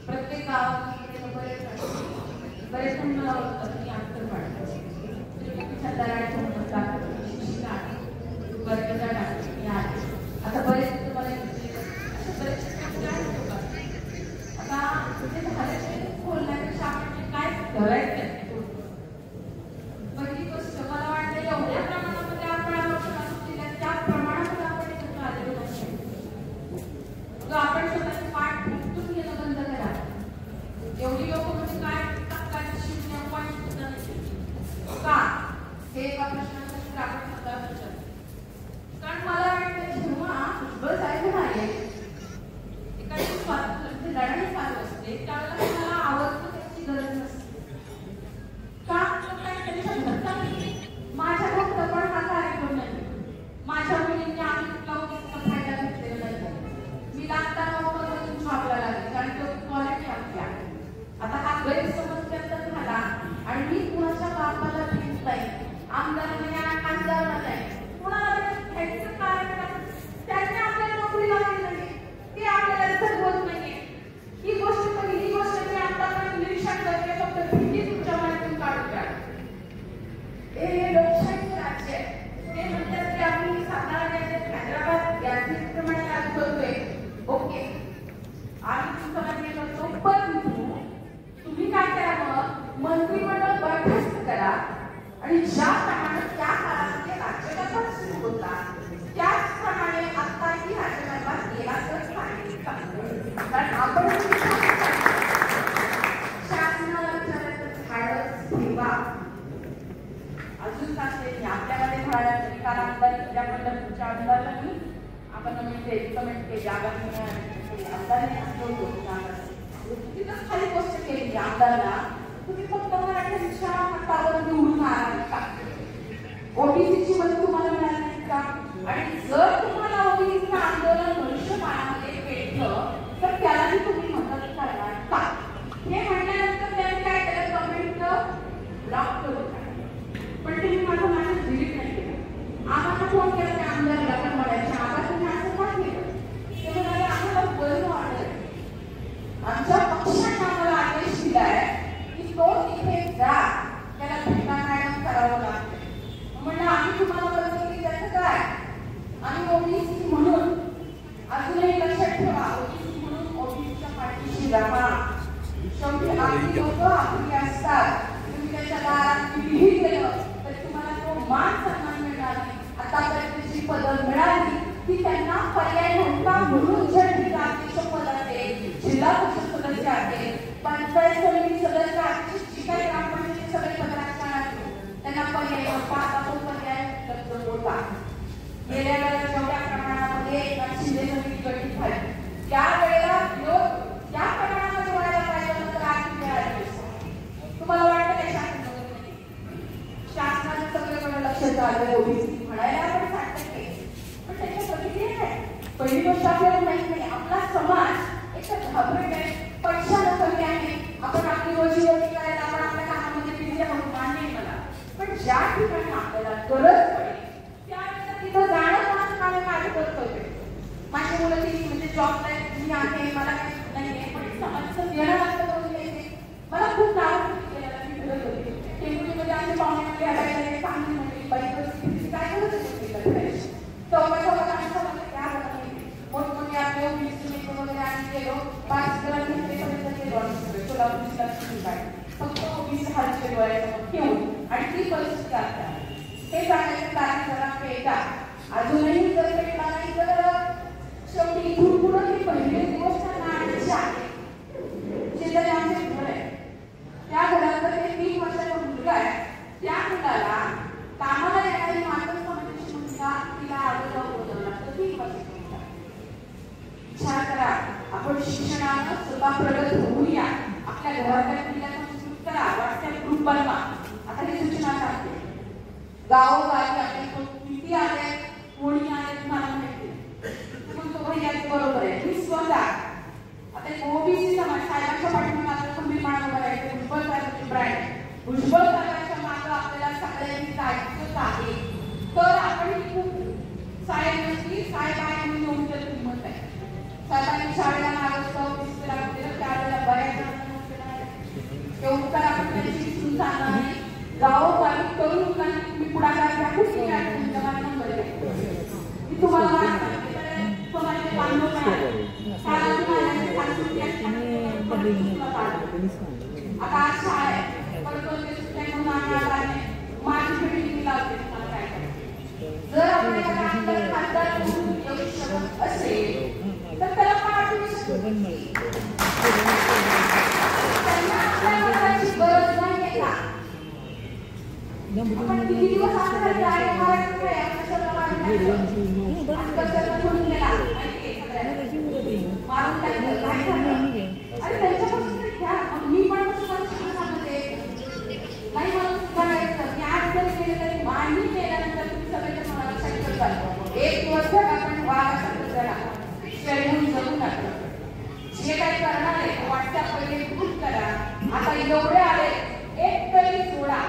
प्रत्येक गावात बरेच मला अंतर पाडतात आता बरेच तुम्हाला आता बोलण्यापेक्षा आपण काय करायचं पहिली गोष्ट मला वाटतं एवढ्या प्रमाणामध्ये आपण त्या प्रमाणामध्ये आपण एकत्र आलेलो नसतो आपण स्वतःचे पाठ उठून घेणं बंद करा एवढी लोक म्हणजे काय का हे एका प्रश्नाचं आपण स्वतः कारण मला वाटतं जेव्हा भुजबळ साहेब म्हणाले एखादी स्वातंत्र्य लढाई चालू असते त्यावेळेला मला आवडतं त्याची गरज नसते का माझ्या फक्त पण हा कार्यक्रम नाही माझ्या मुलींनी आम्ही कुठला फायदा घेतलेला नाही मी लागताना मधून छापला लागेल कारण तो क्वालिटी आपली आहे आता हा गैरसमज त्याचा झाला आणि मी कुणाच्या बापाला भेट नाही आमदारांना खासदारांना नाही कुणाला घ्यायचं कारण त्यांनी आपल्याला नोकरी लावली नाही ते आपल्याला ठरवत नाहीये ही गोष्ट पहिली गोष्ट मी आतापर्यंत निरीक्षण करते फक्त भीती तुमच्या मनातून काढून द्या हे लोकशाही राज्य आहे ते म्हणतात की आम्ही सातारा राज्यात हैदराबाद यादीप्रमाणे लागू करतोय ओके आम्ही तुमचं मान्य करतो पण तुम्ही काय करा मग मंत्रिमंडळ बरखास्त करा आणि ज्याप्रमाणे त्या काळामध्ये राज्यकारभार सुरू होता त्याचप्रमाणे आत्ताही राज्यकारभार केला तर कारण आपण शासनाला विचारायचं धाडस ठेवा अजून सांगते आपल्यामध्ये म्हणायचं काल आमदार या पंढरपूरच्या आमदारला मी आपण रिकमेंड केली आगामी आमदारांनी तिथं खाली गोष्ट केली आमदारला तुम्ही फक्त मराठ्यांच्या हातावर निवडून आला का ओबीसीची मदत तुम्हाला मिळाली नाही का आणि जर तुम्हाला ओबीसीचं आंदोलन भविष्यकाळामध्ये पेटलं तर त्यालाही तुम्ही मदत करणार का हे म्हणल्यानंतर त्यांनी काय केलं कमेंट ब्लॉक करून पण तुम्ही माझं डिलीट नाही केलं आम्हाला फोन केला त्या आमदारला पण म्हणायच्या आम्हाला तुम्ही असं का केलं ते म्हणाले आम्हाला बरं वाटलं आमच्या पक्षाने आम्हाला आदेश दिलाय की तो तिथे जा त्याला भेटण्याचं करावं लागतं म्हणलं आम्ही तुम्हाला बरोबर की त्याचं काय आम्ही ओबीसी म्हणून अजूनही लक्षात ठेवा ओबीसी म्हणून ओबीसीच्या पाठीशी राहा शेवटी आपली लोक आपली असतात तुम्ही त्याच्या दारात कितीही गेलं तरी तुम्हाला तो मान सन्मान मिळणार नाही आतापर्यंत जी पदं मिळाली ती त्यांना पर्याय नव्हता म्हणून झडपी अध्यक्ष पदाचे जिल्हा परिषद सदस्य आहे पंचायत समिती सदस्य आहे जी काही ग्रामपंचायत सगळे पदाधिकारी त्यांना पर्याय नव्हता आता तो पर्याय उपलब्ध होता गेल्या वेळेला जेवढ्या प्रमाणामध्ये शिंदे समिती गठीत झाली त्यावेळेला विरोध त्या प्रमाणामध्ये व्हायला पाहिजे तर आधी मिळाली तुम्हाला वाटतं काय शासनाने सगळीकडे लक्ष द्यावे ओबीसी म्हणायला आपण 60% पण त्याच्या प्रतिक्रिया काय पहिली गोष्ट आपल्याला माहित नाही आपला समाज एक घाबरट आहे पैशाला कमी आहे आपण आपली रोजीरोटी करायला आपण आपल्या कामामध्ये बिझी आहोत मान्य आहे मला पण ज्या ठिकाणी आपल्याला गरज पडेल त्यावेळेला तिथं जाणं कोणाचं काम आहे माझं कर्तव्य माझ्या मुलं ती म्हणजे जॉबला मी आहे मला काही नाही आहे पण समाजाचं देणं लागतं करून घ्यायचे मला खूप नाव केलेला मी फिरत होते टेंबुलीमध्ये आमचे पाहुणे हरायला चांगली म्हणली बाई परिस्थिती काय करत होती चौकात आम्ही समजलं त्या मोठमोठे आपले ओबीसी वगैरे आम्ही गेलो 5 घंटेपर्यंत गेलो आम्ही सोलापूरला फक्त ओबीसी हालचे डोळ्यासमोर ठेवून आणि ती परिस्थिती आता हे सांगायचं कारण जरा पेटा अजूनही जर पेटा नाही तर शेवटी इथून पुढं ही पहिली गोष्ट नाण्याची आहे शेजारी आमचे घर आहे त्या घरात जर 3 वर्षाचा मुलगा आहे त्या मुलाला कामाला येणारी मातृ समाजाची मुलगा तिला आजोबा बोलवला तर 3 वर्षाचा मुलगा विचार करा आपण शिक्षणानं सुद्धा प्रगत होऊया आपल्या घरातल्या मुलीला संस्कृत करा व्हॉट्सअप ग्रुप बनवा आता ही सूचना सांगते गावोगावी आपले किती आले कोणी आले तुम्हाला माहिती म्हणतो भैया बरोबर आहे मी स्वतः आता ओबीसी समाज साहेबांच्या पाठीमागे खंबीरपणा उभा राहायचं भुजबळ साहेबांची ब्रँड भुजबळ साहेबांच्या मागे आपल्याला सगळ्यांनी जायचं आहे तर आपण खूप साहेबांची साहेब आहे म्हणून येऊन तर किंमत आहे. साहेबांनी शाळेला मागवलं, ऑफिसला लागलेलं त्यावेळेला बऱ्याच जणांना ते उत्तर आपण त्यांची विसरून जाणार नाही. गावोगावी तरुण मुलांनी तुम्ही पुढाकार घ्या, कुठे घ्या, तुमच्या नंबर घ्या. मी तुम्हाला समाजाचे बांधव मिळाले. आता आज शाळा आहे, परत म्हणून आम्ही आता माझी पिढी मी लावते. तुम्हाला काय करायचं जर आपल्याला खासदार म्हणून येऊ शकत असेल तर त्याला पाठवू शकतो. त्यांना आपल्या मताची गरज नाही का? आपण किती दिवस आपल्याला जागे मारायचं काय कशाला म्हणून गेला मारून टाकलं काय झालं? अरे त्यांच्यापासून तरी घ्या. मी पण कसं सांगते नाही मला करायचं मी आज जरी केलं तरी मान्य केल्यानंतर तुम्ही सगळ्यांच्या मनाला लक्षात ठेवतात. एक वर्ष आपण वाघासारखं जरा शरीर जगू नका. जे काही करणार आहे व्हॉट्सअप पहिले खूप करा. आता एवढे आले एक तरी सोडा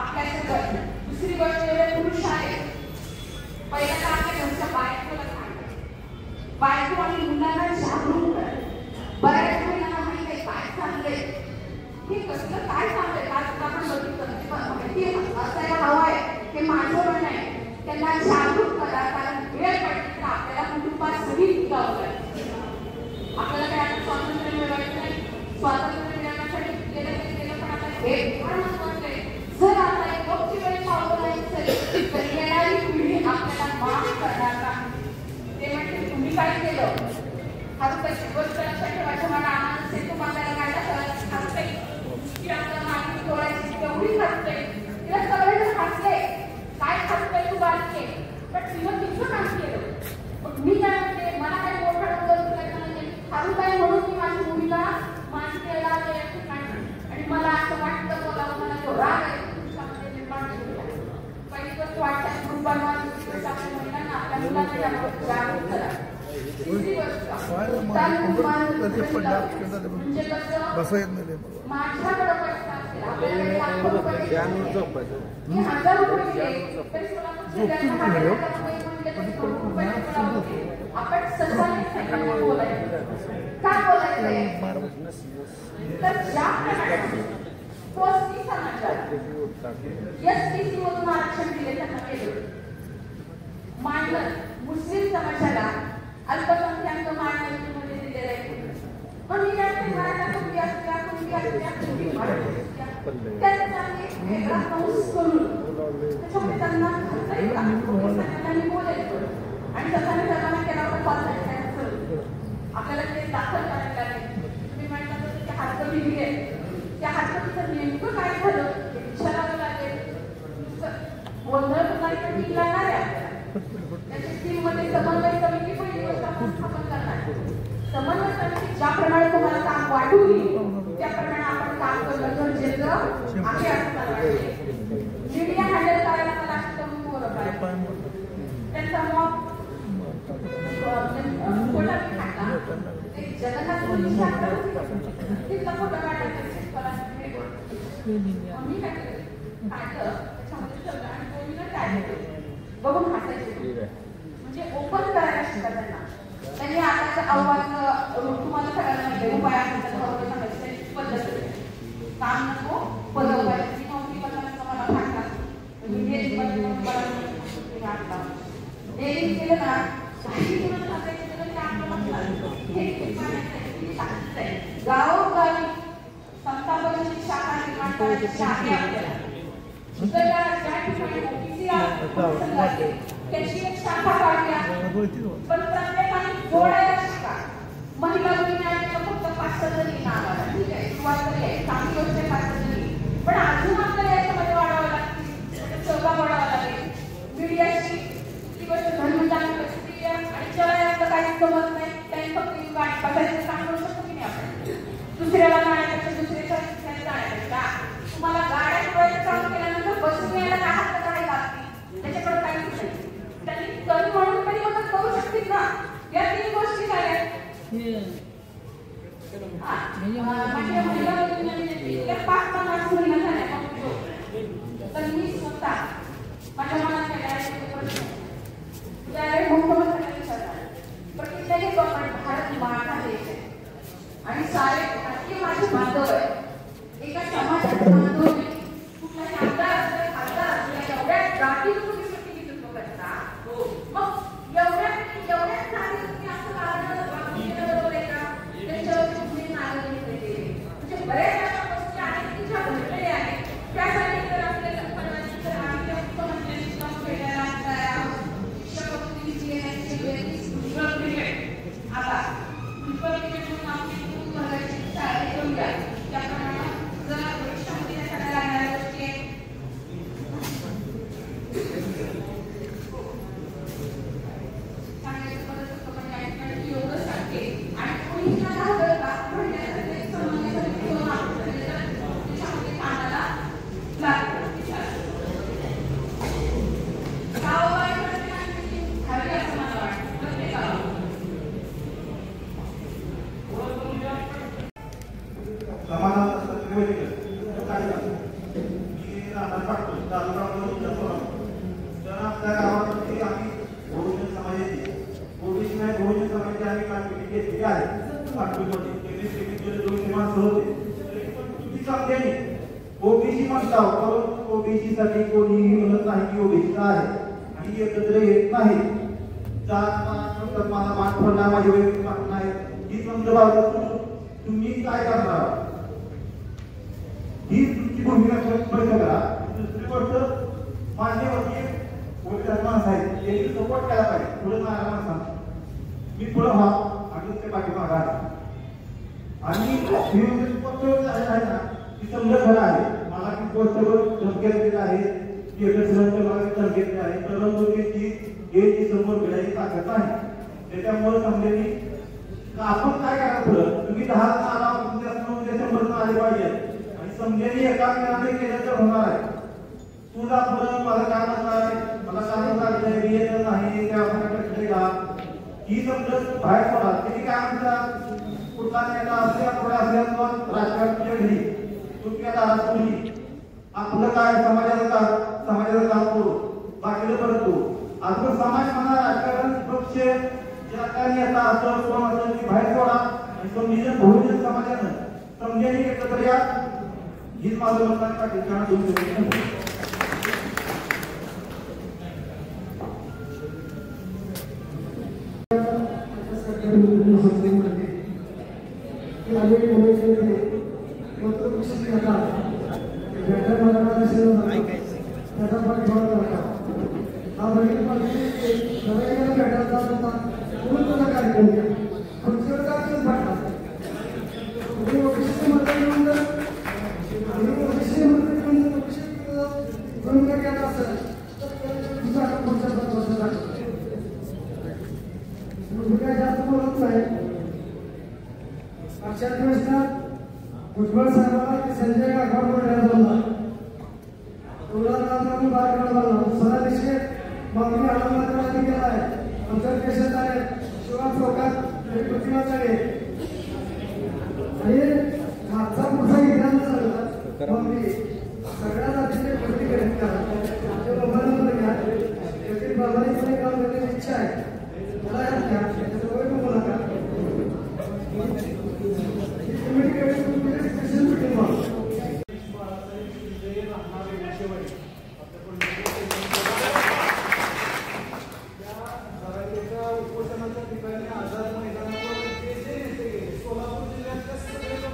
आपल्यासोबत. दुसरी गोष्ट एवढे पुरुष आहेत पहिल्यांदा आपल्या घरच्या बायकोला सांगा. बायको आणि मुलांना जागरूक करा. बऱ्याच महिलांना माहिती आहे काय चाललंय हे कसलं काय चाललंय. आज आपण बघितलं माहिती असायला हवं आहे हे माझं पण आहे. त्यांना जागरूक करा कारण वेळ पडली तर आपल्याला कुटुंबात सगळी टिकावं लागेल. आपल्याला काय आता स्वातंत्र्य मिळवायचं नाही. स्वातंत्र्य मिळवण्यासाठी केलं पण आता हे फार महत्वाचं आहे. जर आता एक योग्य वेळ पावलं नाही तर येणारी पिढी आपल्याला माफ करणार का? ते म्हणजे तुम्ही काय केलं हसतची गोष्ट लक्षात ठेवायचं. मला आनंद असेल तुम्हाला हसते की आपल्या मागणी डोळ्याची तेवढी हसते. तिला सगळेजण हसले काय हसतंय तू बालके पण तिनं तिथं काम केलं. मग मी काय म्हणते मला काय मोठं हरू काय म्हणून मी माझी भूमिका मानते लावले या ठिकाणी. आणि मला असं वाटतं बोलावं मला तो राग आहे तुमच्यामध्ये निर्माण केलेला. पहिली गोष्ट वाटतं ग्रुप बनवा. दुसरी गोष्ट आपल्या महिलांना आपल्या मुलांना जागरूक करा. तिसरी गोष्ट म्हणजे कसं माझ्याकडे पैसा असेल आपल्याला हजार रुपये आपण ससाने बोलायचं का बोलायचं तर ज्या एसटीसी मधून आरक्षण दिले त्यांना केलं मांडलं. मुस्लिम समाजाला अल्पसंख्याक मांडणीमध्ये दिलेलं आहे. पण मी त्याचे मराठा कुटुंबी असल्या त्यांचा वेगळा कंस करून त्याच्यामुळे त्यांना त्यांनी बोलायचं आणि ससाने सर्वांना केला होता कॉल आपल्याला ते दाखल करायला लागेल. तुम्ही म्हणता तसं त्या हातकडी दिले त्या हातकडीचं नेमकं काय झालं ते विचारावं लागेल. गोंधळ नाही लागणार आहे आपल्याला. त्याच्या टीममध्ये समन्वय समिती पहिली गोष्ट आपण स्थापन करणार. समन्वय समिती ज्याप्रमाणे तुम्हाला काम वाटून येईल त्याप्रमाणे आपण काम करणं गरजेचं आहे असं मला वाटते. मीडिया हँडल करायला मला कमी बोलत आहे. त्यांचा मॉब जगन्नाथ तिथला फोटो काढायचा मी काय काढलं त्याच्यामध्ये सगळं आणि कोणीला काय बघून हसायचे म्हणजे ओपन करायला शिका त्यांना. त्यांनी आताचं आव्हान तुम्हाला सगळ्यांना माहिती उपाय सांगायची पद्धत काम नको पदं उपायाची नोकरी बदलायचं मला सांगा डेअरिंग केलं ना गावोगावी संतापची शाखा निर्माण करायची आहे आपल्याला. ज्या ठिकाणी ओबीसी त्याची एक शाखा काढूया पण प्रत्येकाने जोडायला शिका. महिला विज्ञानाला फक्त 5 जणी नावाला ठीक आहे सुरुवात तरी आहे चांगली गोष्ट आहे 5 जणी पण अजून आपल्याला याच्यामध्ये वाढावं लागतील चौका वाढावा लागेल. मीडियाची ती गोष्ट धर्मजागृती मीडिया आणि ज्याला यातलं काही जमत नाही त्यांनी फक्त गाडी बघायचं काम करू शकतो की नाही आपण. दुसऱ्याला गाण्यापेक्षा दुसऱ्याच्या जाण्यापेक्षा तुम्हाला गाड्या पुरवायचं काम केल्यानंतर बसून यायला काय हात काय लागतील त्याच्याकडे काहीच नाही. त्यांनी तरी म्हणून तरी मदत करू शकतील ना. या 3 गोष्टी झाल्या. माझ्या महिला इतक्या 5-5 महिना झाल्या तर मी स्वतः माझ्या मनात काय प्रश्न त्यावेळी मुख्यमंत्र्यांना विचारणार प्रतिज्ञा घेतो आपण भारत माझा देश आहे आणि सारे भारतीय माझे बांधव आहे एका समाजाचे बांधव नाही कुठलाही आमदार असले खासदार असले एवढ्या जाती तुम्ही प्रतिनिधित्व करता मग एवढ्या जाती तुम्ही असं काढणं बरोबर आहे का त्याच्यावर तुम्ही नागरिक म्हणजे बऱ्याच अशा गोष्टी आहेत की ज्या घडलेल्या आहेत त्यासाठी तर आपल्याला परवानगी तर आम्ही मुख्यमंत्र्यांनी काम केलेला शिक्षक आता म्हणून आपली खूप महत्वाची शाळा करूया त्याप्रमाणे जर भविष्यामध्ये त्याला लागणाऱ्या गोष्टी सांगायचं परत म्हणजे एवढं सांगते आणि कोणी घाबरत का म्हणण्यासाठी संबंधित किंवा त्याच्यामध्ये कानाला लागतं हवी असं मला वाटतं प्रत्येकाला ओबीसी म्हणतात परंतु ओबीसी साठी कोणीही म्हणत नाही की ओबीसी आहे आणि एकत्र येत नाही जात मला मात पडणार माझी वैयक्तिक मागणं आहे ही समजा तुम्ही काय करणार ही तुमची भूमिका स्पष्ट करा दुसरी गोष्ट मान्यवरती वडील माणसं आहेत त्यांनी सपोर्ट केला पाहिजे पुढे मारा माणसा मी पुढे व्हा आणि ते पाठीमागा आणि आहे ना ती समजा खरं आहे मला ती गोष्टवर संकेत दिला आहे की एकत्र संकेत दिला आहे परंतु त्याची समोर घेण्याची ताकद नाही त्याच्यामुळे समजेली आपण काय करा पुढं तुम्ही 10 आला उद्या 100 आले पाहिजे आणि समजेली एका मिनिटाने केलं तर होणार आहे तुला पुढं मला काय म्हणणार मला काय लागलंय मी येत नाही त्या आपल्याकडे का ही समजत बाहेर पडा त्यांनी काय म्हणतात कुठला नेता असल्या पुढे असल्यावर राजकारणाच्या घरी तुमच्या राजकारणी आपलं काय समाजाचं काम करू बाकीचं परंतु आपलं समाज म्हणा राजकारण पक्ष ज्या काही नेता असं कोण असं की बाहेर पडा आणि समजेल बहुजन समाजानं समजेल एकत्र या हीच माझं मतदान पाठीच्या भुजबळ साहेबांना संजय गायकवाड बोलला सदा दिशे मागणी आंदोलनाचा केला आहे आमच्या देशात आहे शिवा चौकात प्रतिमा आहे आणि मागचा पुढचा इतिहास झाला मागणी सगळ्या जातीचे प्रतिक्रिया करा मोबाईल नंबर घ्या त्याची प्रामाणिकपणे काम करण्याची इच्छा आहे मला यात घ्या त्याचं वय नको नका उपोषणाच्या ठिकाणी आझाद मैदानावर सोलापूर जिल्ह्यातल्या सगळे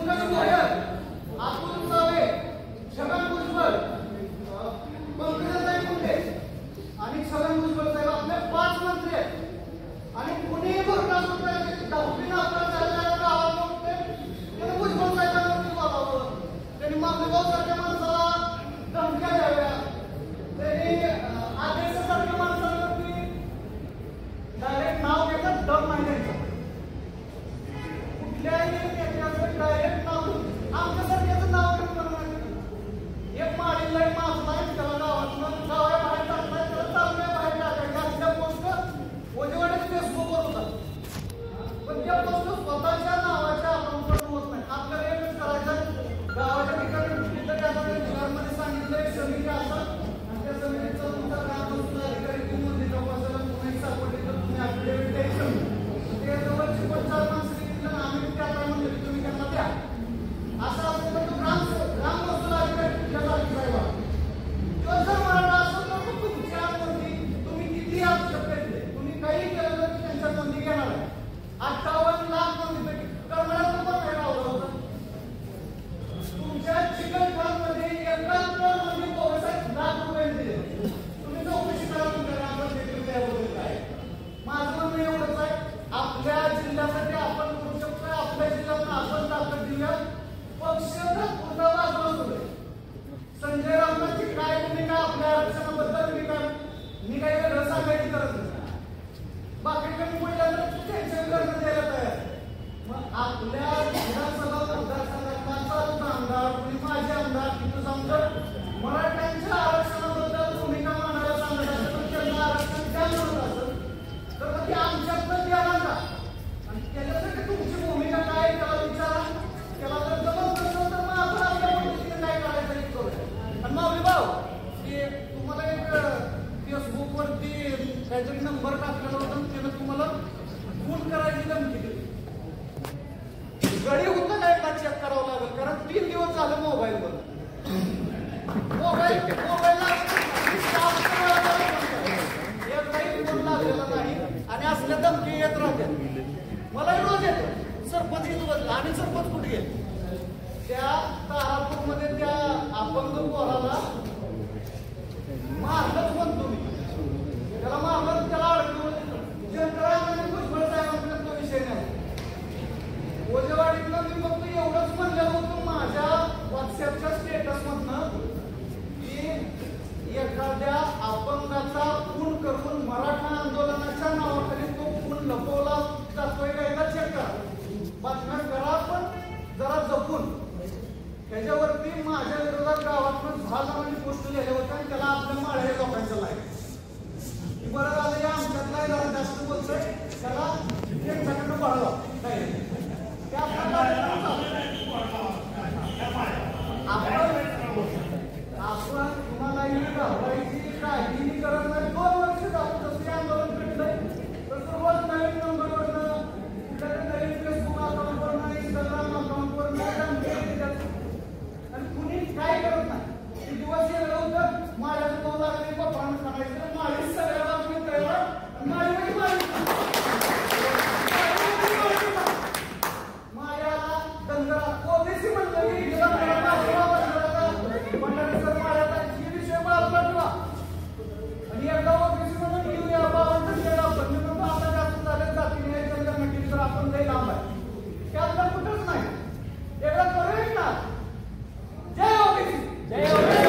पंकज गोयल, अतुल सावे, छगन भुजबळ, पंकजाताई मुंडे आणि छगन भुजबळ साहेब आपले 5 मंत्री आहेत आणि कुणीही भरता सुद्धा दहावी नापास झालेल्या गावात होते त्याने भुजबळ साहेबांवरती बोलावं, त्यांनी मागणगाव सारख्या माणसाला धमक्या द्याव्या, त्यांनी आदेशासारख्या माणसांवरती डायरेक्ट नाव घेतात दम नाही द्यायचं, कुठल्याही नेत्याचं डायरेक्ट नाव आमच्यासारख्याचं नाव घेऊन म्हणणार एक माडीला माजलाय त्याला गावातून गावाच्या बाहेर टाकलाय त्याला चाललंय बाहेर टाकायचं असल्या पोस्ट ओजेवाडीच फेसबुकवर होतात, पण त्या पोस्ट स्वतःच्या नावाच्या अकाउंटवर होत नाही. आपल्याला एकच करायचं गावाच्या ठिकाणी घरामध्ये सांगितलंय समिती असतात आणि त्या समितीचा तुमचा ग्राम अधिकारी किंवा मुद्दे चौकशाला कोणी सापडले तर तुम्ही affidavit द्यायचं, ते जवळची 4 माणसं दिलं आम्ही त्याला म्हणलं की तुम्ही त्यांना द्या, असं असेल तर तो ग्राम महसूल अधिकारी तुमच्या जागी जायला तो जर मराठा असेल तर तुमच्या नोंदी तुम्ही किती आवश्यक घेतले, तुम्ही काही केलं तर त्यांच्या नोंदी घेणार आहे. 58 लाख नोंदीपैकी कर्मळाचं पण काय लावलं होतं तुमच्या चिकलठाणमध्ये 1 करोड नोंदी 65 लाख रुपये दिले, तुम्ही चौकशी करा तुमच्या ग्रामपंचायतीमध्ये त्याबद्दल काय. माझं म्हणणं एवढंच आहे आपल्या जिल्ह्यासाठी आपण करू शकतो, आपल्या जिल्ह्यात आपण ताकद दिल्या पक्षाचा पूर्ण बाजूला सोडले. संजय राऊतांची काय भूमिका आपल्या आरक्षणाबद्दल मी काही वेगळं सांगायची गरज नाही, बाकी कमी पडल्यानंतर त्यांच्या विरोधात द्यायला तयार. मग आपल्या विधानसभा मतदारसंघात आमदार कुणी माझे आमदार तिथं समजा मराठ्यांच्या आरक्षणाबद्दल भूमिका मांडायला सांगत असेल तर त्यांना आरक्षण द्या म्हणत असेल तर मग ते आमच्यातनं द्यायला का आणि त्याच्यासाठी तुमची भूमिका काय त्याला विचारा, त्याला जर जमत नसेल तर मग आपण आपल्या पद्धतीने काय करायचं हे करूया. आणि माऊली भाऊ की तुम्हाला एक फेसबुकवरती काहीतरी नंबर टाकलेला होता त्यानं तुम्हाला फोन करायची धमकी दिली, गडी होतं नाही का चेक करावं लागेल कारण 3 दिवस झालं मोबाईलवर एकही फोन लागलेला नाही आणि असल्या धमकी येत राहते. मला रोज येतो सरपंच इथं आणि सरपंच कुठे गेले त्या तारापूरमध्ये त्या अपंग पोराला मारलंच म्हणतो मी, त्याला मारलं त्याला अडकवलं जनता भुजबळ साहेबांकडे तो विषय नाही. ओजेवाडीतलं मी फक्त एवढंच म्हणलेलं होतं माझ्या व्हॉट्सअपच्या स्टेटस मधनं की एखाद्या अपंगाचा खून करून मराठा आंदोलनाच्या नावाखाली तो खून लपवला जातोय का एकदा चेक करा, बातम्या करा पण जरा जपून. त्याच्यावरती माझ्या विरोधात गावातून 10 जणांनी पोस्ट लिहिले होते आणि त्याला आपल्या माळ्या लोकांचं लाईक बरं झालं या आमच्यातला जरा जास्त बोलतोय त्याला त्यांच्याकडनं पळवा आपण तुम्हालाही घाबरायची काहीही गरज नाही. 2 वर्ष जाऊन जसं आंदोलन केलंय तसं रोज नवीन नंबरवरनं कुठल्या नवीन फेसबुक अकाउंटवरनं इंस्टाग्राम अकाउंटवरनं आणि कुणी काय करत नाही. ते दिवस वेगळं होतं माझ्याचं पाऊल लागले पप्पानं सांगायचं माझी सगळ्या बातमी तयार माझी माझ्याला दंगला ओबीसी म्हणलं की गेला विषय बाजूला ठेवा आणि एकदा ओबीसी म्हणून घेऊया 52 आपण म्हणून आता जास्त झाले जातीने जनगणना तर आपण लई लांब आहे त्यातलं कुठंच नाही एकदा करूयाच ना. जय ओबीसी जय ओबीसी.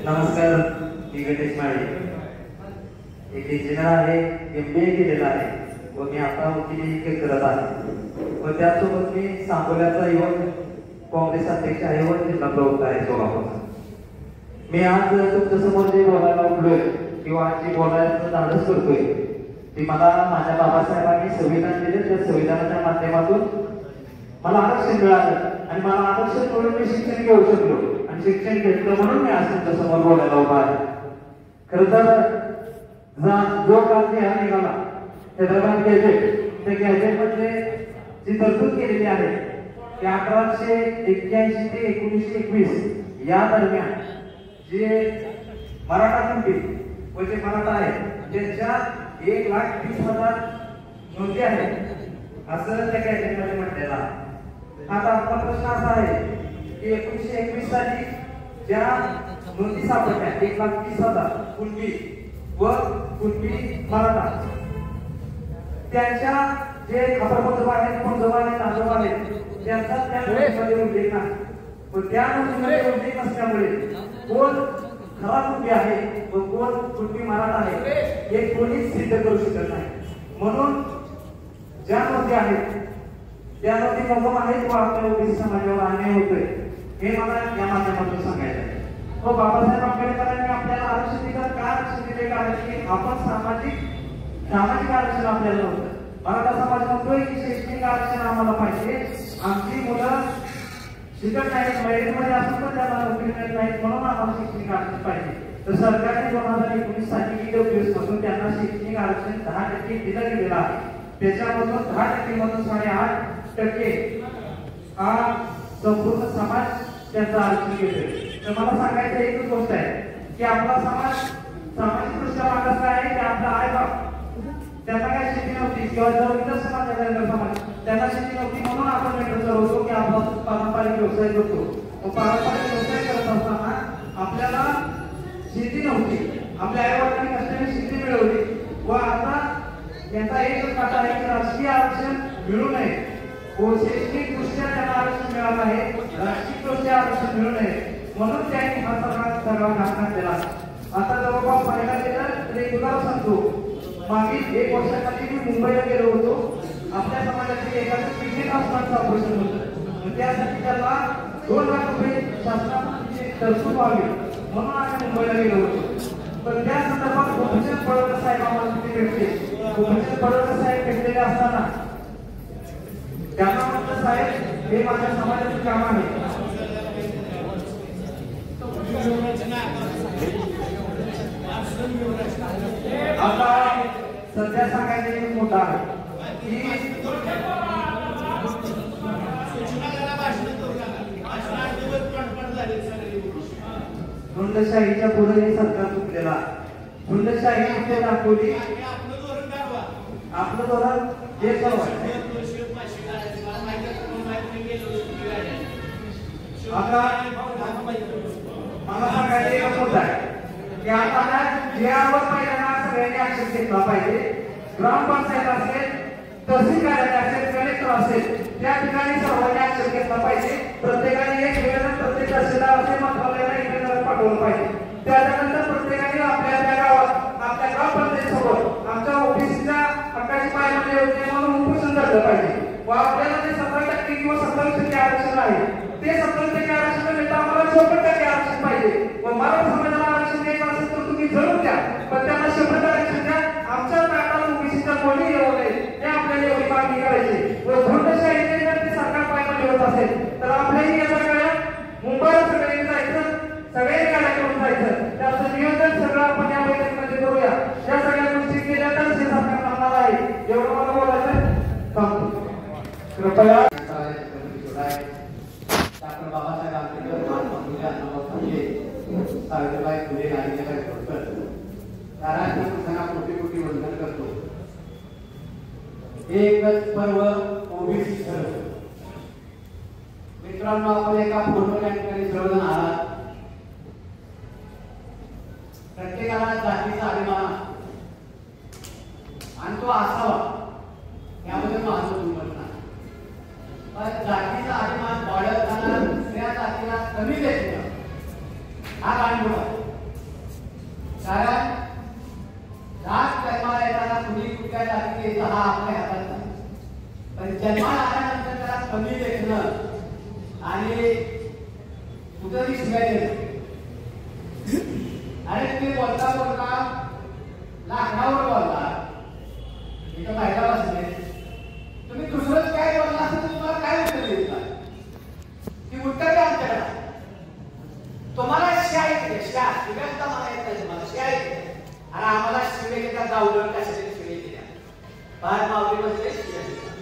नमस्कार, मी गणेश माळी, एक इंजिनियर आहे, MBA केलेला आहे व मी आता वकिली करत आहे व त्यासोबत मी सांगोल्याचा युवक काँग्रेस अध्यक्ष आहे व जिल्हा प्रवक्ता आहे सोलापूरचा. मी आज तुमच्या समोर जे बोलायला उठलोय किंवा जी बोलायचं धाडस करतोय ती मला माझ्या बाबासाहेबांनी संविधान दिले, त्या संविधानाच्या माध्यमातून मला आरक्षण मिळालं आणि मला आरक्षण मिळून मी शिक्षण घेऊ शकलो आणि शिक्षण घेतलं म्हणून मी आज तुमच्या समोर बोलायला उभा आहे. खरं तर जो काल हा निघाला हैदराबाद गॅजेट, त्या गॅजेट मध्ये जी तरतूद केलेली आहे की 1881 ते 1921 या दरम्यान जे मराठा कुटुंबी व जे मराठा आहेत त्यांच्या 1,30,000 नोंदी आहेत असं त्या कॅबिनेटमध्ये म्हटलेलं आहे. आता आपला प्रश्न असा आहे की 1921 साली ज्या नोंदी सापडल्या 1,30,000 कुणबी व कुणबी मराठा, त्यांच्या जे खापरपंजोबा आहेत, पंजोबा आहेत, आजोबा आहेत, त्यांचा त्या नोंदीमध्ये उल्लेख नाही. पण त्या नोंदीमध्ये उल्लेख नसल्यामुळे कोण खरा कुणबी आहे व कोण कुणबी मराठा आहे हे कोणीच सिद्ध करू शकत नाही. म्हणून ज्या नोंदी आहेत त्या नोंदी मगम आहेत व आपल्या ओबीसी समाजावर अन्याय होतोय हे मला या माध्यमातून सांगायचं आहे. तो बाबासाहेब आंबेडकरांनी आपल्याला आरक्षण दिलं का? आरक्षण दिले कारण की आपण सामाजिक आरक्षण आपल्याला होतं. मराठा समाज म्हणतोय की शैक्षणिक आरक्षण आम्हाला पाहिजे, आमची मुलं शिकत नाहीत, मेरिटमध्ये असून पण त्यांना नोकरी मिळत नाहीत, म्हणून आम्हाला शैक्षणिक आरक्षण पाहिजे. तर सरकारने 2019 साली EWS मधून त्यांना शैक्षणिक आरक्षण 10% दिलं गेलेलं आहे. त्याच्यामधून 10% मधून 8.5% हा संपूर्ण समाज त्यांचं आरक्षण घेतोय. तर मला सांगायचं एकच गोष्ट आहे की आपला समाज सामाजिक दृष्ट्या मागास आहे की आपला आई बाप त्यांना काय शेती नव्हती किंवा जर इतर समाज त्यांना शेती नव्हती, म्हणून आपण मेट्रो चालवतो की आपला पारंपरिक व्यवसाय करतो. तो पारंपरिक व्यवसाय करत असताना आपल्याला शेती नव्हती, आपल्या आई वडिलांनी कष्टाने शेती मिळवली व आता यांचा एकच काटा आहे की राजकीय आरक्षण मिळू नये व शैक्षणिक दृष्ट्या त्यांना आरक्षण मिळालं आहे, राजकीय दृष्ट्या आरक्षण मिळू नये म्हणून त्यांनी हा सगळा घातला केला. आता जवळपास पाहायला गेलं तर एक उदाहरण सांगतो. मागील 1 वर्षाखाली मी मुंबईला गेलो होतो. आपल्या समाजातील एखादं किडनी ट्रान्सप्लांटचं ऑपरेशन होतं. त्यासाठी त्याला 2 लाख रुपये शासनाची तरतूद व्हावी म्हणून आम्ही मुंबईला गेलो होतो. पण त्या संदर्भात गोपीचंद पडळकर साहेब आम्हाला तिथे भेटले. गोपीचंद पडळकर साहेब भेटलेले असताना त्यांना म्हटलं, साहेब हे माझ्या समाजाचे काम आहे. आता सध्या सांगायचं एक मोठा आहे की हुंडशाहीच्या पुढे हे सरकार चुकलेला. हुंडशाही इथे दाखवली, आपलं धोरण हे सर्व आता मला सांगायचं एक मोठा आहे की आता जिहावर पहिल्यांदा सगळ्यांनी ऍक्शन घेतला पाहिजे. ग्रामपंचायत असेल, तहसील कार्यालय असेल, कलेक्टर असेल, त्या ठिकाणी सर्वांनी ऍक्शन घेतला पाहिजे. प्रत्येकाने एक निवेदन प्रत्येक तहसीलदार असेल मंत्रालयाला एक निवेदन पाठवलं पाहिजे. त्याच्यानंतर प्रत्येकाने आपल्या गावात आपल्या ग्रामपंचायत समोर आमच्या ओबीसीच्या हक्काची पायमल्ली योजने म्हणून उपोषण धरलं पाहिजे व आपल्याला जे 17% किंवा 27% आरक्षण आहे ते 27% आरक्षण मिळतं आम्हाला 14% आरक्षण पाहिजे व मराठा समाजाला आरक्षण द्यायचं असेल तर तुम्ही जरूर द्या, पण त्यांना 100% आरक्षण द्या. आमच्या काळात ओबीसीच्या कोणी येऊ नये हे आपल्याला एवढी मागणी करायची व हुंडशाहीने जर ते सरकार पायमल्ली होत असेल तर आपल्याही याचा काळात मुंबईला सगळ्यांनी जायचं, सगळ्यांनी गाड्या करून जायचं. त्याचं नियोजन सगळं आपण या बैठकीमध्ये करूया. या सगळ्या गोष्टी केल्या तर हे सरकार थांबणार आहे. एवढं मला बोलायचं थांबतो. कृपया डॉक्टर बाबासाहेब आंबेडकर, महात्मा फुले, अण्णाभाऊ साठे, सावित्रीबाई फुले, राजेबाई होळकर या राष्ट्रपुरुषांना कोटी कोटी वंदन करतो. एकच पर्व ओबीसी सर्व. मित्रांनो, आपण एका फोटो या ठिकाणी सर्वजण आहात. प्रत्येकाला जातीचा अभिमान आणि तो असावा यामध्ये माझं दुर्मत नाही. पण जातीचा अभिमान बाळगताना दुसऱ्या जातीला कमी देतो हा गांडूळ आहे. कारण जात जन्माला येताना कुणी कुठल्या जातीचे येतं हा आपल्या हातात नाही, पण जन्माला आल्यानंतर त्याला कमी लेखणं आणि कुठंही शिवाय देणं. आणि तुम्ही बोलता बोलता लाकडावर बोलता, इथं बायका बसले, तुम्ही दुसरंच काय बोलला असेल तर तुम्हाला काय उत्तर देत नाही. ती उत्तर द्या आमच्याकडे. तुम्हाला शाळा येते, शाळा शिव्याचा मला येत नाही, तुम्हाला शाळा येते आणि आम्हाला शिवे घेतात गावलं कशाने शिवे दिल्या बाहेर मावली बसले शिवे दिल्या.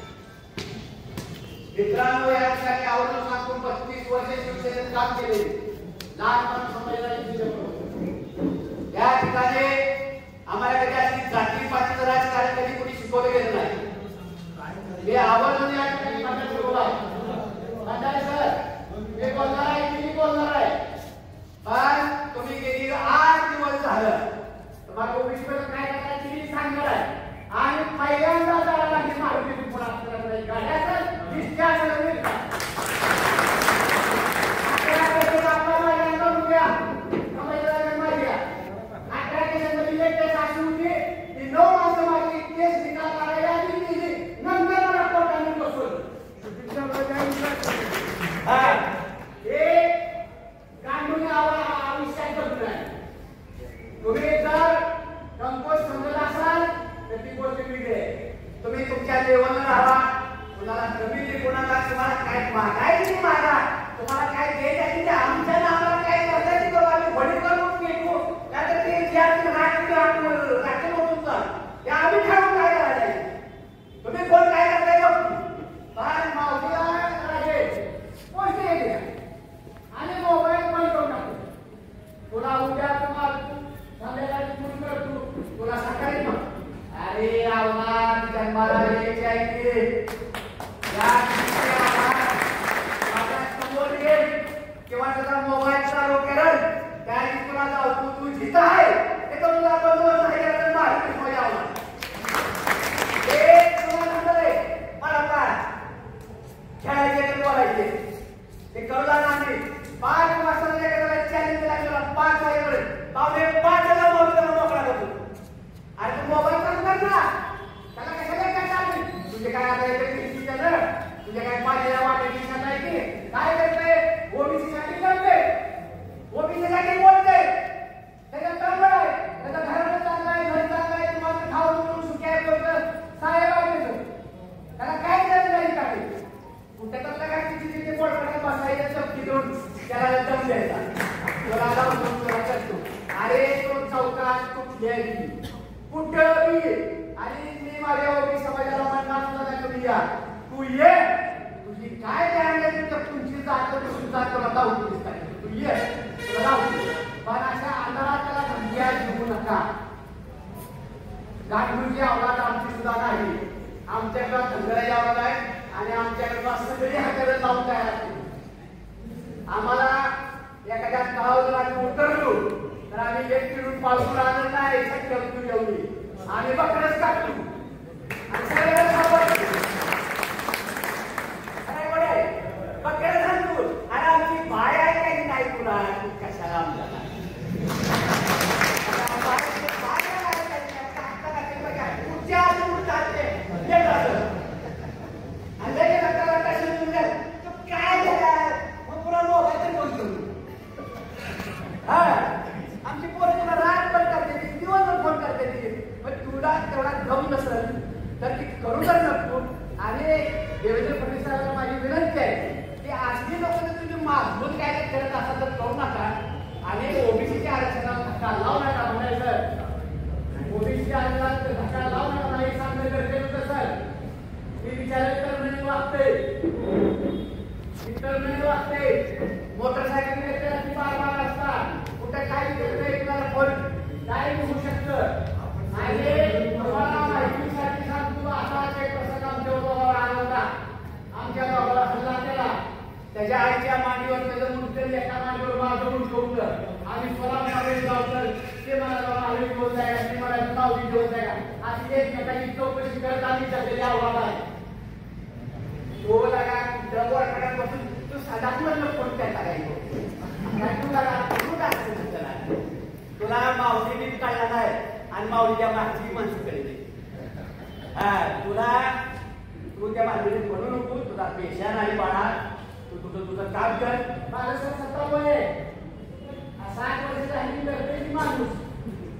मित्रांनो, या ठिकाणी आवडून सांगून 35 वर्ष शिवसेनेत काम केले. लहानपण समजला या ठिकाणी आम्हाला कधी अशी जाती पातीचं राजकारण कधी कोणी शिकवलं गेलं नाही. मी आवर्जून या ठिकाणी माझ्या सुरू आहे मंडळी सर मी बोलणार आहे मी बोलणार आहे पण तुम्ही गेली 8 दिवस झालं तुम्हाला ओबीसी काय करायची मी सांगणार आहे आणि पहिल्यांदा जायला लागली मारुती पुढे आपल्याकडे गाड्याचं डिस्चार्ज होईल आपला पहिल्यांदा उद्या माझ्या 18 केसांमध्ये एक केस अशी होती की 9 माणसं माझी केस निकाल काढायला आली गेली नंतर मला कोर्टाने बसवलं गांडूने आयुष्यात जगलं आहे तुम्ही जर कंपोज समजत असाल तर ती गोष्ट वेगळी आहे तुम्ही तुमच्या लेवलला राहा कुणाला कमी दे कुणाला तुम्हाला काय मागायची मागा तुम्हाला काय द्यायचं आहे आमच्या नावाला काय करता करू आम्ही भडी करून घेतो नाहीतर ते ज्या राखील होतं ते आम्ही ठरवून काय करायचं तुम्ही कोण काय करताय पण मावशीला राजे पैसे येते आणि मोबाईल बंद करून टाकतो तुला उद्या तुम्हाला संध्याकाळी फोन करतो तुला सकाळी मग अरे आव्हान जन्माला यायचे आहे किंवा त्याचा मोबाईल चालू करेल त्या दिवशी तुला जाऊ तू जिथं आहे ते तर तुला बंदोबस्त नाही करायचं माहिती मजा आव्हान एक तुम्हाला सांगत आहे मला काय खेळायचे बोलायचे ते करू लागणार नाही 5 वाजता चॅलेंज दिला 5 वाजेपर्यंत पावणे 5 मोकळा करतो आणि तू मोबाईल करणार ना त्याला कशाला काय चालू तुझे काय आता येते तुझे काय पाहिजे वाटेची नाही की काय करते ओबीसी साठी करते ओबीसी साठी बोलते त्याचा चांगला आहे त्याचा घराला चांगला आहे घर चांगला आहे तुम्हाला खाऊन पिऊन सुखी आहे साहेब आहे त्याला काय करायचं नाही काय त्याच्यातलं काय तिथे पोटपर्यंत बसायचं चपकी देऊन त्याला दम द्यायचा तुला जाऊन तुला करतो अरे तो चौकात कुठल्याही कुठंही आणि मी माझ्या ओबी समाजाला म्हणणार तुला तुम्ही या तू ये तुझी काय द्यायला तुमची जात तुझी जात तुला लावून दिसत तू ये तुला लावतो पण अशा अंधारात त्याला धमक्या घेऊ नका गांडूची अवलाद आमची सुद्धा नाही आमच्याकडे धनगराची अवलाद आहे आणि आमच्याकडे सगळी हाताला लावून तयार असते आम्हाला एखाद्या गावात आम्ही उतरलो तर आम्ही एक किलो पासून आणत नाही शक्य एवढी आम्ही बकरच काढतो आणि सगळ्याला सापडतो बकरच आणतो आणि आमची बाय आहे काही नाही तुला कशाला आमच्याला आमची पोरं तुला रात पण करते दिवसभर फोन करते पण तुला तेवढा दम नसेल तर ती करू तर नको आणि देवेंद्र फडणवीसांना माझी विनंती आहे की असली लोक जर तुम्ही मजबूत काय करत असाल तर करू नका आणि ओबीसीच्या आरक्षणाला धक्का लावू नका म्हणाले सर ओबीसीच्या आरक्षणाला धक्का लावू नका मला एक सांगणं गरजेचं होतं सर मी विचारले तर मिळून वागते इंटरनेट वागते मोटरसायकल घेतली 12 असतात कुठे काय फोन काय होऊ शकतं आणि तुम्हाला माहितीसाठी सांगतो असाच एक प्रसंग आमच्या गावावर आला होता आमच्या गावाला हल्ला केला त्याच्या आईच्या मांडीवर त्याचं मुंडकं एका मांडीवर माझं मुंडकं होतं आणि स्वरा मागे जाऊ तर ते मला जाऊन आले घेऊन जाय ते मला नाव घेऊन जाय अशी एकमेकांची चौकशी करत आम्ही सगळे आव्हान आहे तो लागा डबोर बसून तू सदात्मक फोन काय करायचो तुला माऊलीने काढला नाही आणि माऊलीच्या मागची माणसं कळली तुला तू त्या माऊलीने म्हणू नको तुझा पेशा नाही बाळा तू तुझं काम कर माझं 17 वय 60 वर्ष राहिली करते माणूस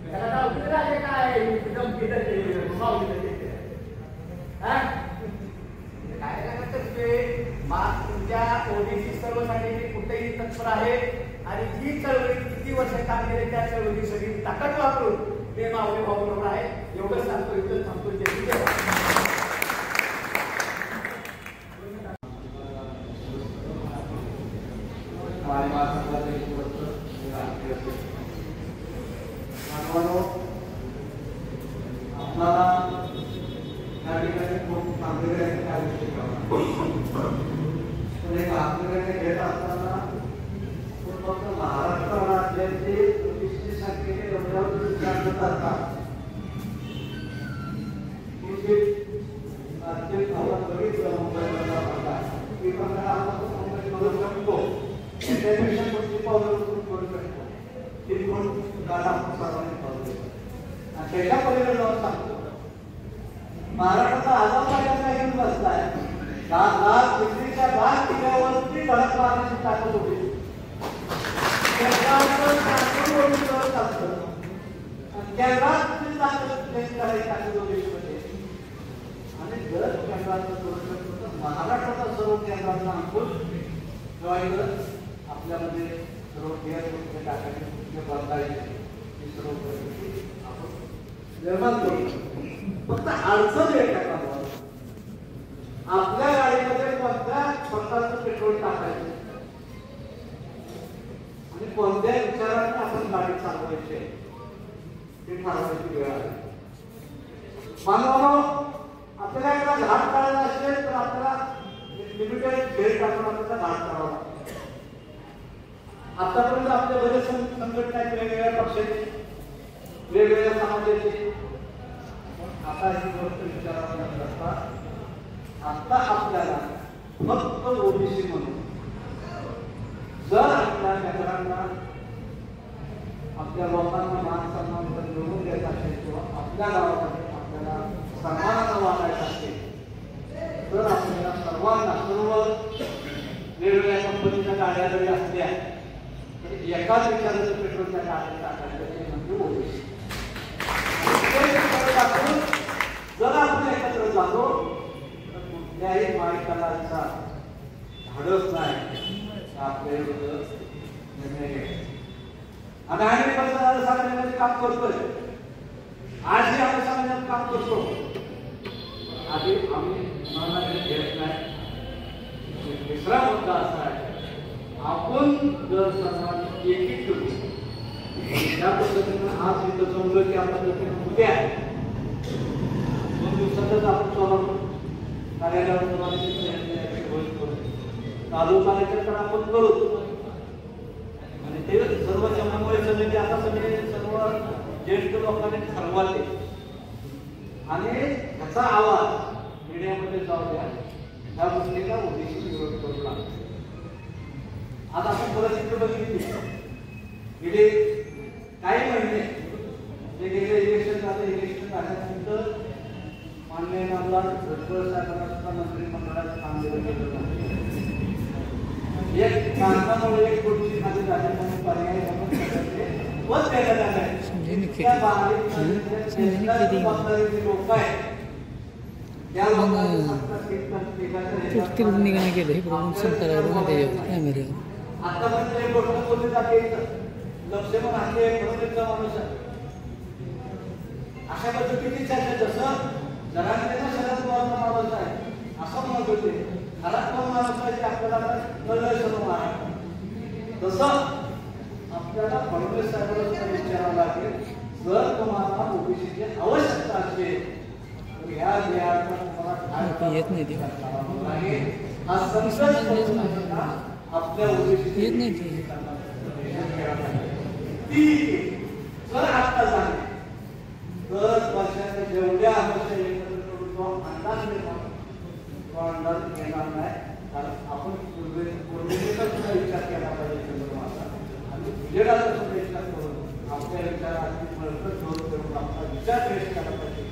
त्याला जाऊ राजे काय धमकी देते माऊली काय करते तुमच्या ओबीसी सर्वसाठी कुठेही तत्पर आहे आणि जी चळवळी किती वर्ष काम केले त्या चळवळी सगळी ताकद वापरून ते माऊली भाऊ बरोबर आहे एवढं सांगतो इथं थांबतो आपल्याला या ठिकाणी खूप चांगले पण एक आपल्याकडे घेत असताना फक्त महाराष्ट्र राज्याचे 24 संख्येने एवढ्यावर जाणत असतात राज्य बघितलं मुंबईला की पण आपण करू शकतो त्यापेक्षा कोणती पावलं करू शकतो ती पण गाडा आपण सर्वांनी पावलं आणि त्याच्या पलीकडे जाऊन सांगतो महाराष्ट्राचा आजाद पाहिजे घेऊन बसलाय 10 लाख विक्रीच्या 10 किल्ल्यावरती धडक मारण्याची ताकद होती आणि जर केंद्राचं करू शकतो तर महाराष्ट्राचा सर्व केंद्रांना अंकुश आपल्यामध्ये सर्व क्रिया टाकायचे बदलायचे ही सर्व परिस्थिती आपण निर्माण करू फक्त अडचण एका आपल्या गाडीमध्ये कोणत्या प्रकारचं पेट्रोल टाकायचं आणि कोणत्या विचाराने आपण गाडी चालवायची ते ठरवायची वेळ आहे मानवानो आपल्याला एकदा घाट काढायला असेल तर आपल्याला लिमिटेड वेळ टाकून आपल्याला घाट काढावा लागतो आतापर्यंत आपले बरेच संघटना आहेत वेगवेगळ्या पक्षाचे वेगवेगळ्या समाजाचे आता ही गोष्ट विचारायला असता आता आपल्याला फक्त ओबीसी म्हणून जर आपल्या लेकरांना आपल्या लोकांना मान सन्मान मिळवून द्यायचा असेल किंवा आपल्या गावामध्ये आपल्याला सन्मानानं वागायचं असेल तर आपल्याला सर्वांना सर्व वेगवेगळ्या कंपनीच्या गाड्या जरी असल्या तरी एकाच विचाराचं पेट्रोलच्या गाड्या टाकायचं ते म्हणजे ओबीसी जर आपण एकत्र जातो तर कुठल्याही मायकलाचा धाडस नाही आपल्या निर्णय घ्यायचा आणि आम्ही पण सांगण्याचे काम करतोय आजही आम्ही सांगण्याचं काम करतो आधी आम्ही मनाने घेत नाही दुसरा मुद्दा असा आहे आपण जर सर्वांनी एकी करू त्या पद्धतीनं आज इथं जमलं की आपण उद्या 2 दिवसातच आपण सोलापूर कार्यालयावर चालू करायचं तर आपण करू आणि ते सर्व समन्वय समिती आता सगळे सर्व ज्येष्ठ लोकांनी ठरवले आणि त्याचा आवाज मीडियामध्ये जाऊ द्या त्या गोष्टीला ओबीसी विरोध करू लागतो आज आपण परिस्थिती बघितली गेले काही महिने जे गेले इलेक्शन झाल्यानंतर माननीय आमदार भुजबळ साहेबांना मंत्रिमंडळात काम दिलं गेलं एक कागदामुळे एक खुर्ची खाली झाली म्हणून पर्याय म्हणून व केलं जात त्या लोक आहेत त्या लोकांना आतापर्यंत एक गोष्ट बोलली जाते लक्ष्मण हाके फडणवीसचा माणूस आहे अशा पद्धतीची चर्चा जसं जरांगेचा शरद पवारचा माणूस आहे असं म्हणत होते खराब पण माणूस आहे आपल्याला कळलं सर्व आहे तसं आपल्याला फडणवीस साहेबांना विचारावं लागेल जर तुम्हाला ओबीसीची आवश्यकता असेल तर ह्या बिहारचा तुम्हाला येत नाही हा संसद आपल्या ओबीसी जर आता झाले तर वर्षाच्या जेवढ्या आवश्यक एकत्र करून तो अंदाज घेणार नाही कारण आपण पूर्वेचा सुद्धा विचार केला पाहिजे आणि उजेडाचा सुद्धा विचार करून आपल्या विचाराची मळकट घेऊन करून आपला विचार पेश केला पाहिजे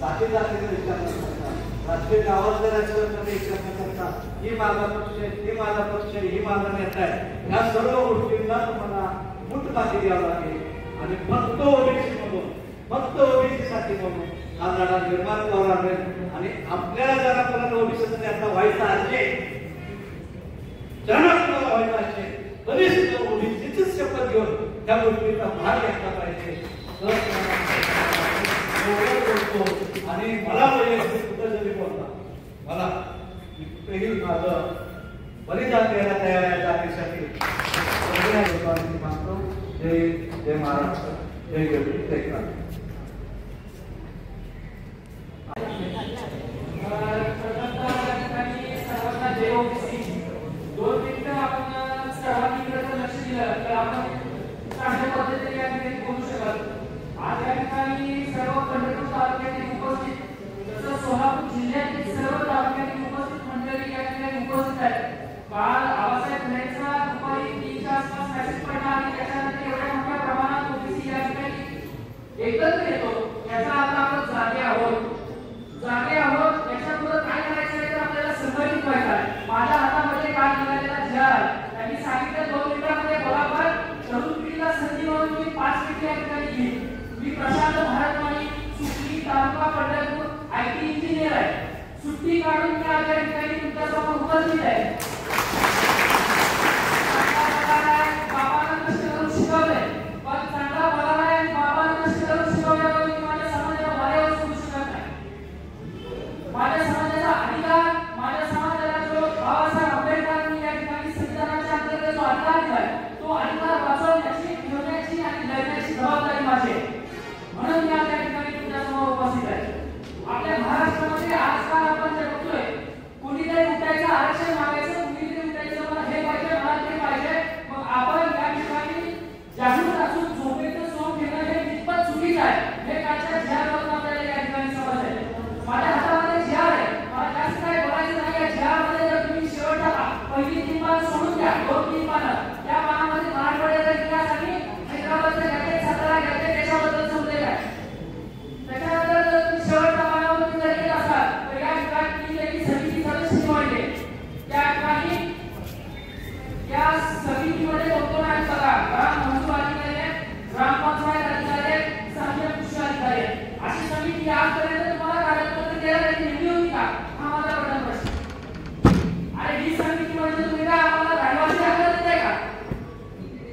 जाती जातीचा विचार न करता राजकीय गावातल्या राजकारणाचा विचार न करता ही माझा पक्ष आहे ही माझा पक्ष आहे ही माझा नेता आहे या सर्व गोष्टींना तुम्हाला मुठ बाकी द्यावं लागेल आणि फक्त ओबीसी म्हणून फक्त ओबीसी साठी म्हणून हा लढा निर्माण करावा लागेल आणि आपल्याला जर आपल्याला ओबीसीचा नेता व्हायचा असेल जनक व्हायचा असेल तरी सुद्धा ओबीसीचीच शपथ घेऊन त्या गोष्टीचा भाग घेतला पाहिजे आणि मला कुठं जरी बोलला मला कुठेही माझं बलिदान द्यायला तयार आहे जातीसाठी मानतो जय महाराष्ट्र जय गौरी जय क्रांती सुट्टी काढून मी आज या ठिकाणी तुमच्यासमोर उपस्थित आहे. बाबांना कष्ट करून शिकवलंय, पण चांगला पगार आहे आणि बाबांना कष्ट करून शिकवल्यावर मी माझ्या समाजाला वाऱ्यावर सोडू शकत नाही. माझ्या समाजाचा अधिकार, माझ्या समाजाला जो बाबासाहेब आंबेडकरांनी या ठिकाणी संविधानाच्या अंतर्गत जो अधिकार दिलाय, तो अधिकार वाचवण्याची, ठेवण्याची आणि लढण्याची जबाबदारी माझी आहे. म्हणून मी आज या ठिकाणी तुमच्यासमोर उपस्थित आहे. आपल्या महाराष्ट्रामध्ये आजकाल आपण जे बघतोय, कुणीतरी उठायचं, आरक्षण मागायचं, कुणीतरी उठायचं, मला हे पाहिजे, मला ते पाहिजे. मग आपण या ठिकाणी जागरूक असून झोपेचं सोंग घेणं हे कितपत चुकीचं आहे हे कालच्या जिहावरून आपल्याला या ठिकाणी समजलंय. माझ्या हातामध्ये जिहार आहे, मला जास्त काय बोलायचं नाही. या जिहामध्ये जर तुम्ही शेवट टाका, पहिली 3 पानं सोडून द्या, 2-3 पानं, या पानामध्ये मराठवाड्याचा इतिहास आणि हैदराबादचे घाटे, सातारा घाटे त्याच्याबद्दल समजलेलं आहे. त्याच्यानंतर जर तुम्ही शेवटच्या पानावरती जर येत असाल तर या ठिकाणी एक समिती सदस्य निवडले. त्या ठिकाणी या समितीमध्ये कोण आहेत बघा, ग्राम महसूल अधिकारी आहेत, ग्रामपंचायत अधिकारी आहेत, स्थानिक कृषी अधिकारी आहेत. अशी समिती आजपर्यंत तुम्हाला कागदपत्र द्यायला त्यांनी नेमली होती का? हा माझा प्रथम प्रश्न. अरे ही समिती म्हणजे तुम्ही काय आम्हाला रहिवासी हक्क देताय का?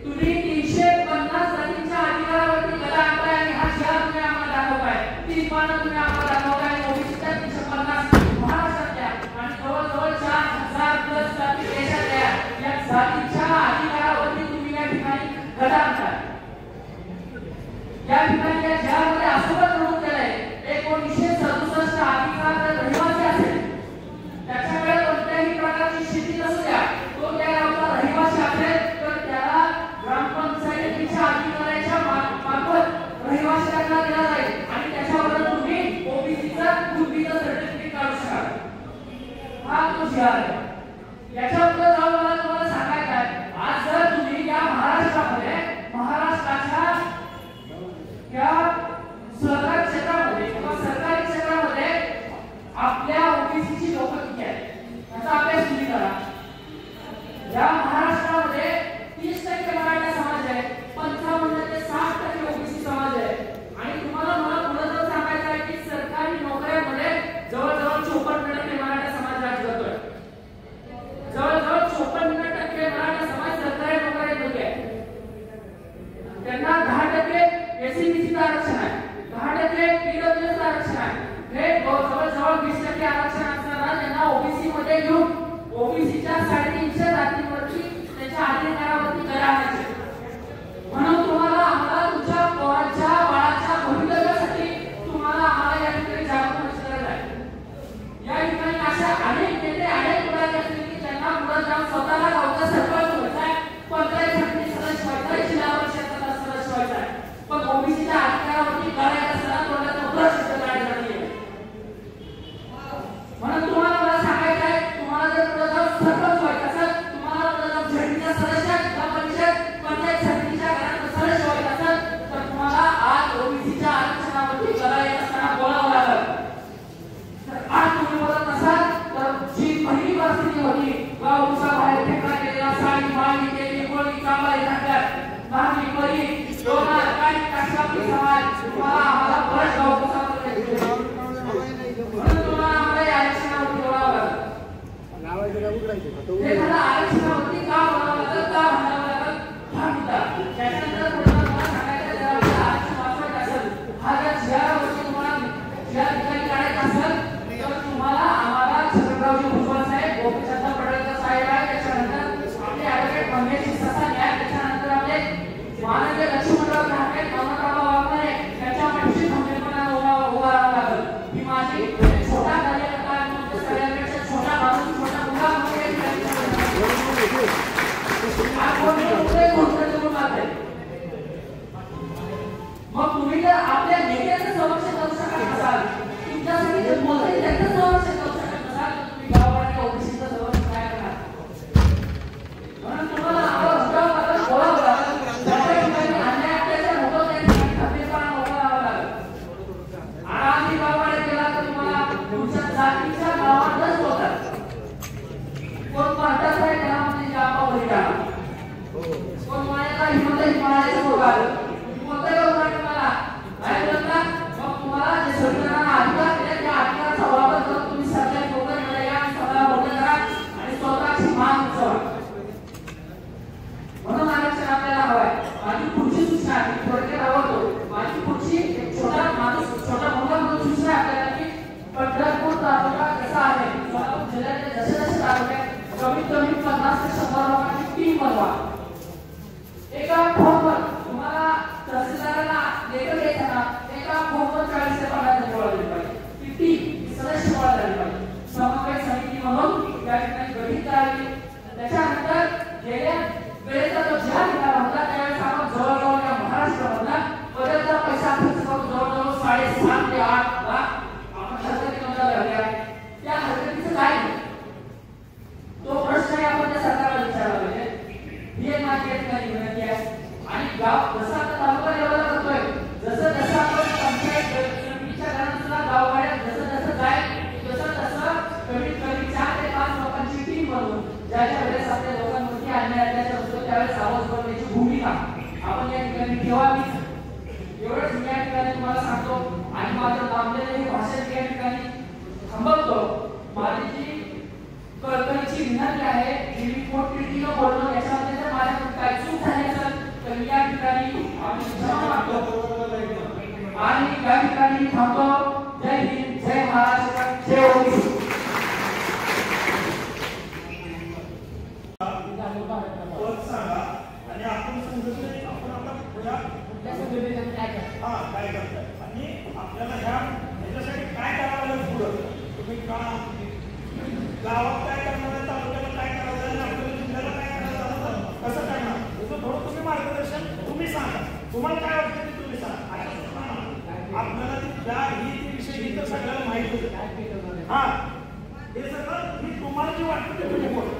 तुम्ही 350 जातींच्या अधिकारावरती गदा आणताय आणि हा जिहाद तुम्ही आम्हाला दाखवताय. 3 पानं तुम्ही आम्हाला दाखवताय. ओबीसीच्या 350 महाराष्ट्रातल्या आणि जवळजवळ 4000 प्लस जाती देशातल्या या जातीच्या अधिकारावरती तुम्ही या ठिकाणी गदा आणताय. या ठिकाणी या जिहादमध्ये असं पण नमूद केलंय 1967 अधिकार जर रहिवासी असेल, त्याच्याकडे कोणत्याही प्रकारची शेती नसू द्या, तो त्या गावचा रहिवासी असेल तर त्याला ग्रामपंचायतीच्या अधिकाऱ्याच्या मार्फत रहिवासी दाखला दिला जाईल आणि त्याच्यावर तुम्ही ओबीसीचा पूर्वीचं सर्टिफिकेट काढू शकाल. हा तो जिहाद आहे. याच्याबद्दल जाऊन मला तुम्हाला सांगायचं आहे, आज जर तुम्ही या महाराष्ट्रामध्ये महाराष्ट्राच्या या सहकारी क्षेत्रामध्ये किंवा सरकारी क्षेत्रामध्ये आपल्या ओबीसीची लोक किती आहेत याचा अभ्यास तुम्ही करा. या महाराष्ट्रामध्ये 30% मराठा समाज आहे, 55 ते 60% ओबीसी समाज आहे. आणि तुम्हाला मला पुढे जर सांगायचं आहे की सरकारी नोकऱ्यांमध्ये जवळजवळ 54% मराठा समाज राज्य करतोय. जवळजवळ 54% मराठा समाज सरकारी नोकऱ्यांमध्ये आहे. त्यांना 10% एससीबीसीचं आरक्षण आहे, 10% पीडब्ल्यूचं आरक्षण आहे. हे जवळजवळ 20% आरक्षण असताना त्यांना ओबीसी मध्ये घेऊन ओबीसीच्या 350 जातींवरती त्याच्या अधिकारावरती गदा आणायचे. म्हणून तुम्हाला आम्हाला तुमच्या पोराच्या बाळाच्या भवितव्यासाठी तुम्हाला आम्हाला या ठिकाणी जागरूक होण्याची गरज आहे. या ठिकाणी अशा अनेक नेते, अनेक पुढारी असतील की त्यांना पुढे जाऊन स्वतःला गावचा सरपंच व्हायचा आहे, पंचायत समिती सदस्य व्हायचा आहे, जिल्हा परिषदेचा सदस्य व्हायचा आहे. पण ओबीसीच्या अधिकारावरती करायला असताना तोंडाचा उद्धार शब्द काढायचा नाहीये. म्हणून तुम्हाला मला सांगायचं आहे, तुम्हाला जर पुढे जाऊन सरपंच व्हायचं असेल, तुम्हाला पुढे जाऊन झेडपीचा सदस्य, जिल्हा परिषद, पंचायत समितीच्या घरात सदस्य व्हायचं असेल तर तुम्हाला आज ओबीसीच्या आरक्षणावरती गदा येत असताना बोलावं लागेल. तर आज तुम्ही बोलत नसाल तर जी पहिली परिस्थिती होती, गावचा बाहेर फेकला गेलेला साडी, माळी, केली, गोळी, कांबारी, धाकट, लहानी, परी, डोंगर, काही काष्टापी समाज तुम्हाला आम्हाला परत गावचा म्हणून तुम्हाला आम्हाला या आरक्षणावरती बोलावं लागेल. हे मला आरक्षणावरती का बोलावं लागेल, का म्हणावं लागेल हा मुद्दा. त्याच्यानंतर पुढे मला सांगायचं, जर आपल्याला आरक्षण वाचवायचं असेल, हा जर जिहावरती तुम्हाला जिहा ठिकाणी काढायचं असेल तर तुम्हाला आम्हाला छत्रपती भुजबळ साहेब, गोपीचंद पडळकर साहेब आहे, त्याच्यानंतर आपले ॲडव्होकेट मंगेश ससानी आहे, त्याच्यानंतर आपले माननीय लक्ष्मणराव ठाकरे, नवनाथराव वाघमारे यांच्या पाठीशी खंबीरपणे उभा राहावं लागेल. ही माझी छोटा कार्यकर्ता आहे, म्हणून सगळ्यांपेक्षा छोटा माणूस, छोटा मुलगा म्हणून मग तुम्ही जर आपल्या नेत्याचं संरक्षण करू शकत असाल, तुमच्यासाठी जर मोठे त्याचं संरक्षण करू शकत असाल तर तुम्ही गावाच्या ओबीसीचं संरक्षण काय करणार? म्हणून तुम्हाला आवाज उठावं लागेल, बोलावं लागेल. ज्याच्या ठिकाणी अन्याय अत्याचार होतो त्या ठिकाणी खंबीरपणे उभं राहावं लागेल. आधी गावाकडे गेला तर तुम्हाला तुमच्या जातीच्या गावातच होतात. कोण पाहतात आहे घरामध्ये जापा वरी टाका, कोण मायाला हिमत हिमालयाचं बोलाल बोलतंय का तुम्हाला काय बोलता? मग तुम्हाला जे संविधानाने अधिकार दिले त्या अधिकाराचा वापर करून तुम्ही सरकारी कमी 50 ते 100 लोकांची टीम बनवा. एका फॉर्मवर तुम्हाला तहसीलदाराला लेटर देताना एका फॉर्मवर 40 ते 50 जण गोळा झाले पाहिजे. ती टीम सदस्य गोळा झाले पाहिजे. समन्वय समिती म्हणून या ठिकाणी गठीत करावी. त्याच्यानंतर गेल्या वेळेचा जो जाहीर केला होता त्यावेळेस आपण जवळजवळ या महाराष्ट्रामधला बरेचदा पैसा खर्च करून जवळजवळ 7.5 ते 8 लाख आपण हरकती नोंदवल्या. त्या हरकतीचं काय तो प्रश्नही आपण त्या सरकारला विचारला पाहिजे. ही एक माझी एक विनंती आहे. आणि गाव जसं आता तालुका लेवलला करतोय जसं आपण पंचायत समितीच्या घरांना गावगाड्यात जसं जाईल तसं कमीत कमी 4 ते 5 लोकांची टीम बनवून ज्याच्या वेळेस आपल्या लोकांवरती अन्याय अत्याचार होतो त्यावेळेस आवाज बनवण्याची भूमिका आपण या ठिकाणी ठेवावी. एवढंच मी या ठिकाणी तुम्हाला सांगतो आणि माझं लांबलेलं हे भाषण या ठिकाणी थांबवतो. माझी जी कळकळीची विनंती आहे जी मी पोटतिडकीनं बोललो याच्यामध्ये जर माझ्याकडून काही चूक झाली असेल तर मी या ठिकाणी आम्ही क्षमा मागतो आणि या ठिकाणी थांबतो. जय हिंद, जय महाराष्ट्र, जय ओबीसी. पद सांगा आणि आपण संघटने आपण आता काय करताय आणि आपल्याला ह्याच्यासाठी काय करावं लागेल पुढं तुम्ही गावात काय करणार आहे तालुक्याला काय करायचं आहे आपल्याला जिल्ह्याला काय करायचं कसं करणार त्याचं थोडं तुम्ही मार्गदर्शन तुम्ही सांगा. तुम्हाला काय वाटतं ते तुम्ही सांगा. आपल्याला ही विषय ही तर सगळ्याला माहिती होतं. हा हे सगळं मी तुम्हाला जे वाटतं ते तुम्ही बोला.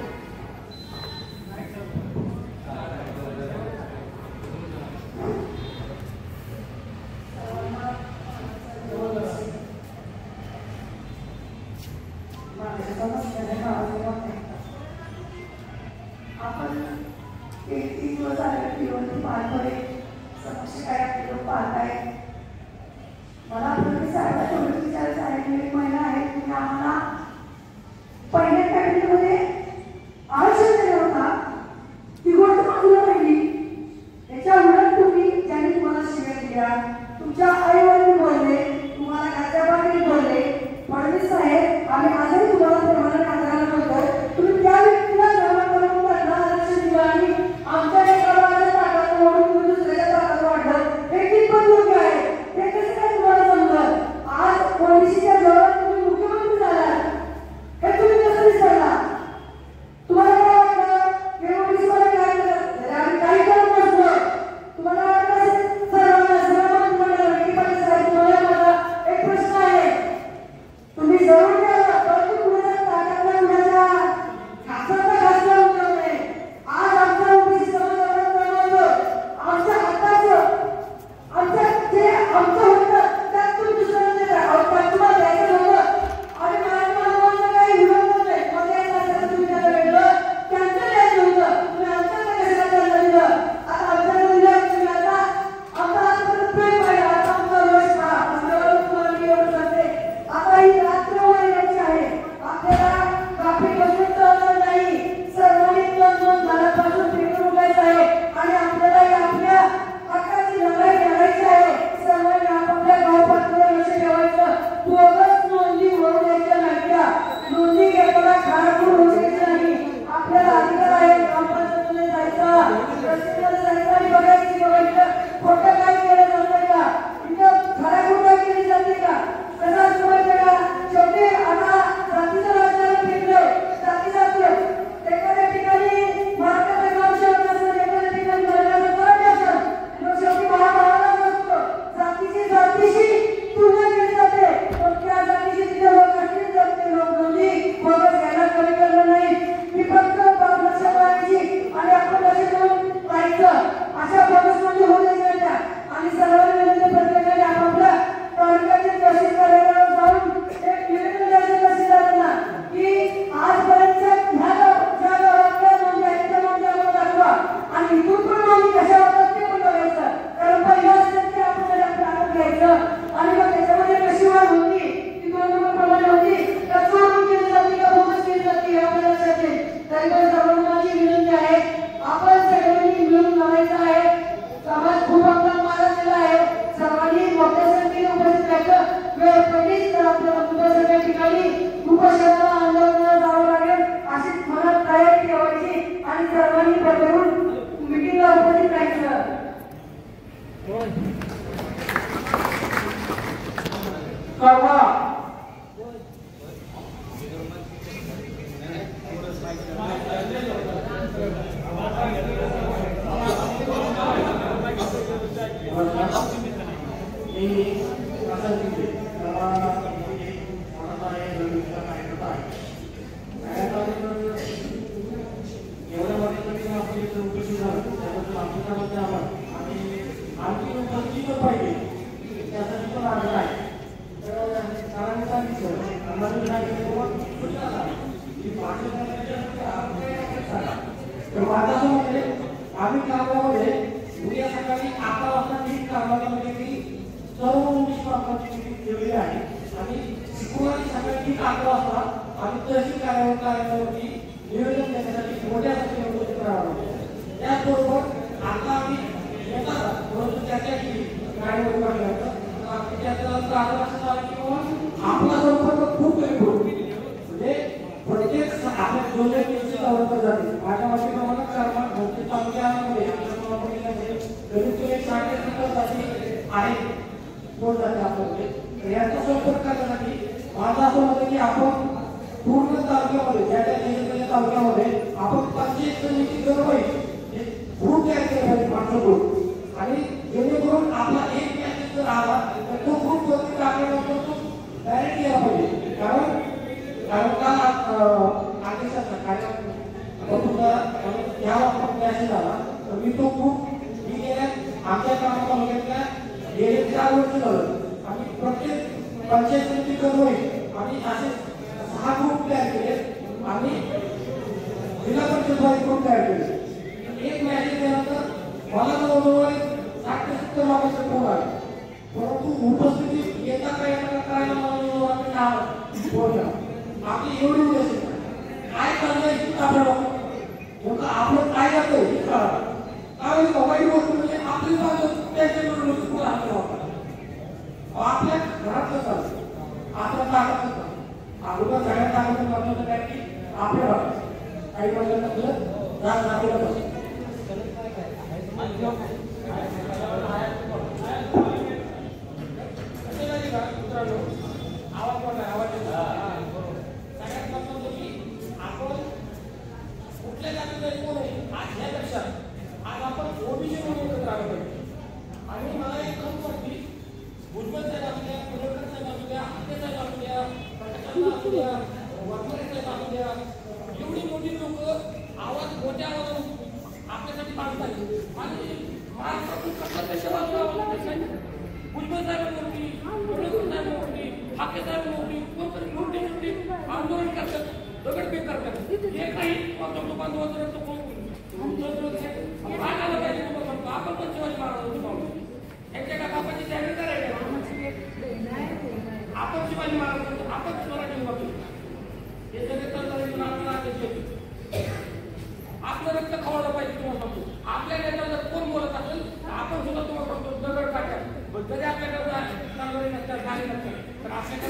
आपण 30 दिवस झाले पिढीवरती पाहतोय समक्ष काय आपले पाहताय. मला फडणवीस साहेबांना तेवढंच विचारायचं आहे. मी एक महिला आहे तुम्ही आम्हाला पहिल्या कॅबिनेटमध्ये माझं असं म्हणणं आहे, आम्ही कारवामध्ये उद्या सकाळी 11 वाजता मीटिंग कारवामध्ये की सर्व पोलीस प्रमुखांची मीटिंग ठेवली आहे आणि शुक्रवारी सकाळी 11 वाजता आम्ही तहसील कार्यालयावरती निवेदन देण्यासाठी मोठ्या संख्येने उपस्थित राहणार आहोत. त्याचबरोबर आता आम्ही येतात परंतु चर्चा केली गाडीवर काढल्यानंतर त्याच्यानंतर आम्हाला असं झालं की बाबा आपला संपर्क खूप कमी होतो. म्हणजे प्रत्येक आपल्या दोन्ही केसची जबाबदारी जाते. माझ्या माहितीप्रमाणे कर्मचारी तालुक्यामध्ये कमीत कमी 70 जाती आहेत कोण जाते आपल्याकडे. तर याचा संपर्क करण्यासाठी माझं असं मत आहे की आपण पूर्ण तालुक्यामध्ये ज्या त्या जिल्ह्याच्या तालुक्यामध्ये आपण 25 जणांची गरज ग्रुप तयार केला पाहिजे माणसाकडून आणि जेणेकरून आपला एक मॅसेज जर आला तर तो ग्रुप वरती टाकल्यानंतर तो डायरेक्ट केला पाहिजे. कारण आदेशाचा या मॅसेज आला तर मी तो ग्रुप मी गेल्या आमच्या तालुक्यातल्या गेले 4 वर्ष झालं आणि प्रत्येक पंचायत समिती होईल आणि असे 6 ग्रुप तयार केले आणि जिल्हा परिषद ग्रुप तयार केले. एक मॅसेज केल्यानंतर मला जवळजवळ 60 ते 70 लोकांचे फोन आले. परंतु उपस्थिती येता करायला मला फोन केला. आपली एवढी उद्देश काय करण्याची आपल्याला आपलं काय जातं हे कळा. त्यावेळी वाईट गोष्ट म्हणजे आपली त्याच्याकडून आपल्या घरात चालतं आपल्या ताकद होतं अगोदर सगळ्या ताकद महत्वाचं काय की आपल्या काही महिन्यांना जात नातेला बसतं. कुठल्या जातीचं कोण आहे आज यापेक्षा आज आपण ओबीसी म्हणून एकत्र आलो पाहिजे. आणि मला एक कमी वाटली भुजबळ साहेब असू द्या, पुणेकर साहेब असू द्या, हत्ते साहेब असू द्या, प्रकाशचंद्र असू द्या, वाटमरे साहेब असू द्या, एवढी मोठी लोक आवाज मोठ्या आवाजातून आपल्यासाठी मागतात आणि महाराष्ट्रातून कशाच्या बाजूला भुजबळ साहेब मोठी, पुणेकर साहेब मोठी, हत्ते साहेब मोठी, कोणतरी मोठी आंदोलन करतात, दगडफेक करतात. हे काही बांधवांचं भाग आला पाहिजे. आपण पण शिवाजी महाराज यांच्या का बापाची तयारी करायची आपण शिवाजी महाराज आपण स्वराज्य वापरू हे सगळे आपल्याला आपलं रक्त खवळलं पाहिजे. तुम्हाला सांगतो आपल्या नेत्याला जर कोण बोलत असेल तर आपण सुद्धा तुम्हाला सांगतो दगड टाका जरी आपल्याकडे चांगले नसतात गाडी नसतात तर आपल्याकडे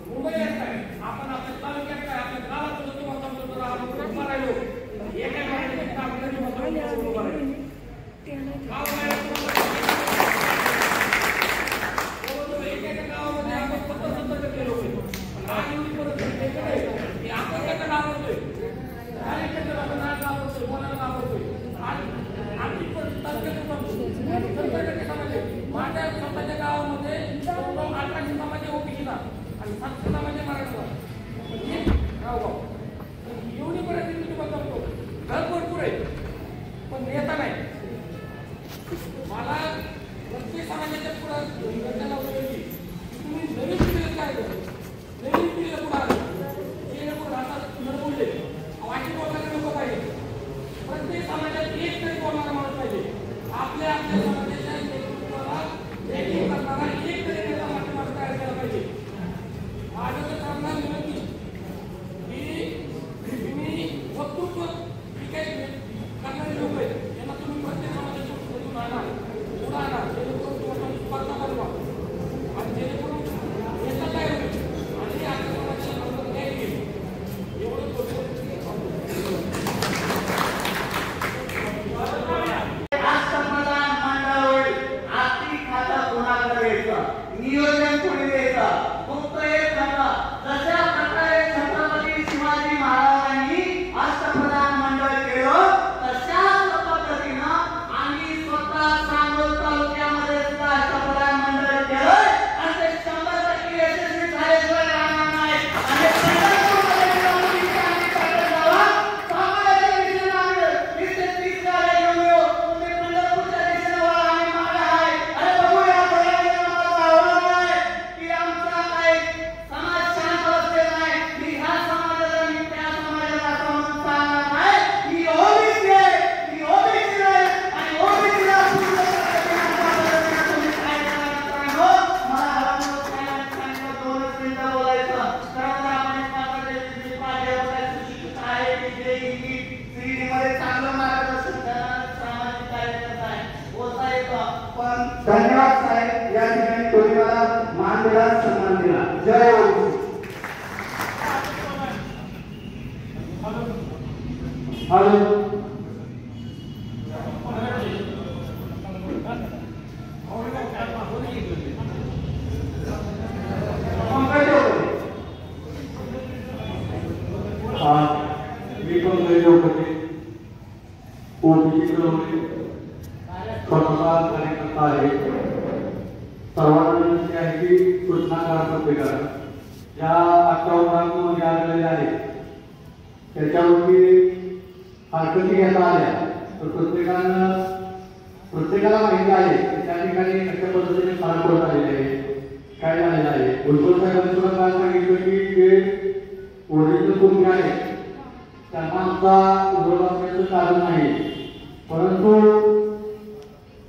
मुंबई येत आहे आपण आपल्या तालुक्यात काय आपल्या गावात सुद्धा तुम्हाला सांगतो जर आपण मारायलो एका गावामध्ये आपण 70% लोक आज एवढी परिस्थिती आहे आपण त्याचा गावतोय आपण गावतोय कोणाला गावतोय आणि आमची परिस्थिती माझ्या स्वतःच्या गावामध्ये चांगला सन्मान दिला. जय ओबीसी. हॅलो मी पण गैर होते ओबीसी स्वतः कार्यकर्ता आहे. सर्वांना विनंती आहे की सूचना करा. ज्या 58 मध्ये आलेल्या आहेत त्याच्यावरती हरकती घेता आल्या तर प्रत्येकाला माहिती आहे की त्या ठिकाणी कशा पद्धतीने फरक होत आलेले आहे, काय झालेलं आहे. भुजबळ साहेबांनी सुद्धा काय सांगितलं की जे ओरिजिनल कोणी आहे त्यांना आमचा विरोध असण्याचं कारण नाही, परंतु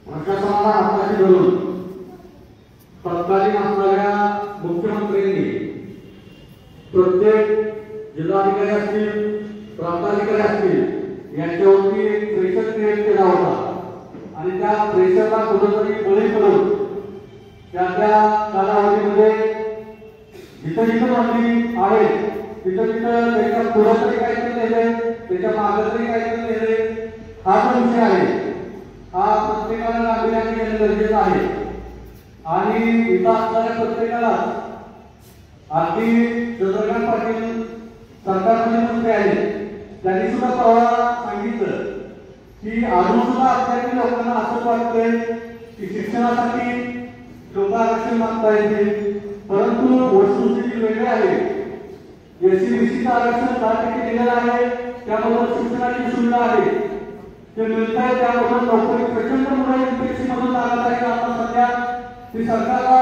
प्रशासनाला हाताशी धरून तत्कालीन असणाऱ्या मुख्यमंत्र्यांनी प्रत्येक जिल्हाधिकारी असतील, प्रांताधिकारी असतील यांच्यावरती एक प्रेशर क्रिएट केला होता आणि त्या प्रेशरला कुठेतरी बळी पडून त्या कालावधीमध्ये जिथं जिथं मंत्री आहेत तिथं त्याच्या पुढे तरी काहीतरी नेले, त्याच्या मागे तरी काहीतरी नेले. हा जो विषय आहे हा प्रत्येकाला गांभीर्याने घेणं गरजेचं आहे आणि इथं असणाऱ्या प्रत्येकाला अगदी चंद्रकांत पाटील सरकारमध्ये मंत्री आहेत त्यांनी सुद्धा परवा सांगितलं की अजून सुद्धा आपल्यातील लोकांना असं वाटतंय की शिक्षणासाठी लोक आरक्षण मागता येतील, परंतु वस्तुस्थिती वेगळी आहे. एससीबीसीचं आरक्षण 10% दिलेलं आहे, त्याबरोबर शिक्षणाची सुविधा आहे ते मिळत आहे, त्याबरोबर नोकरी प्रचंड मुलं एमपीएससी मधून लागत आहे. आता सध्या ती सरकारला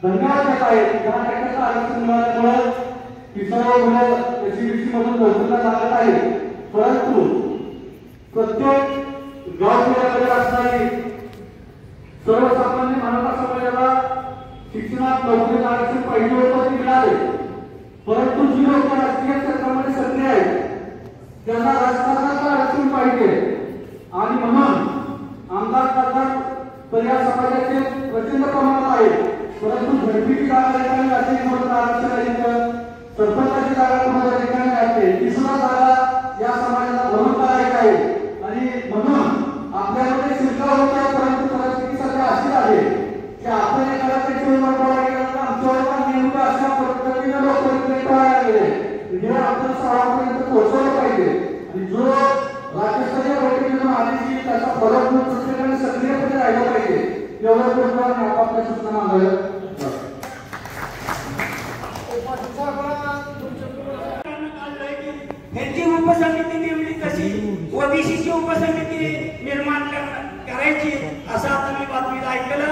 धन्यवाद देत आहे. 10% आरक्षण मिळाल्यामुळे ती सर्व मुलं एससीबीसी मधून नोकरीला लागत आहे. परंतु प्रत्येक गावखेड्यामध्ये असणारी सर्वसामान्य मराठा समाजाला शिक्षणात नोकरीचं आरक्षण पाहिजे होतं ते मिळाले, परंतु जी लोक राजकीय क्षेत्रामध्ये सक्रिय आहेत त्यांना राजकारणाचं आरक्षण पाहिजे आणि म्हणून आमदार खासदार तर या समाजाचे प्रचंड प्रमाणात आहे, परंतु झडपीची जागा ठिकाणी असे म्हणून आरक्षण आहे, सरपंचाची जागा कोणाच्या ठिकाणी असते ती सुद्धा जागा या समाजाला भरून करायची आहे. आणि म्हणून आपल्यामध्ये शिल्पा होत्या, परंतु परिस्थिती सध्या अशी आहे की आपण एखादा त्याची उमर पडला गेला तर आमच्यावर नेमकं अशा पद्धतीने लोक पळायला गेले हे आपण सर्वांपर्यंत पोहोचवलं पाहिजे. आणि जो राज्यस्तरीय बैठकीतून आधीची त्याचा फरक प्रत्येकाने सक्रियपणे राहिला पाहिजे. एवढं गोष्टी आपापल्या सूचना मागायला ह्यांची उपसमिती नेमली कशी ओबीसीची उपसमिती निर्माण करायची असं आता मी बातमीत ऐकलं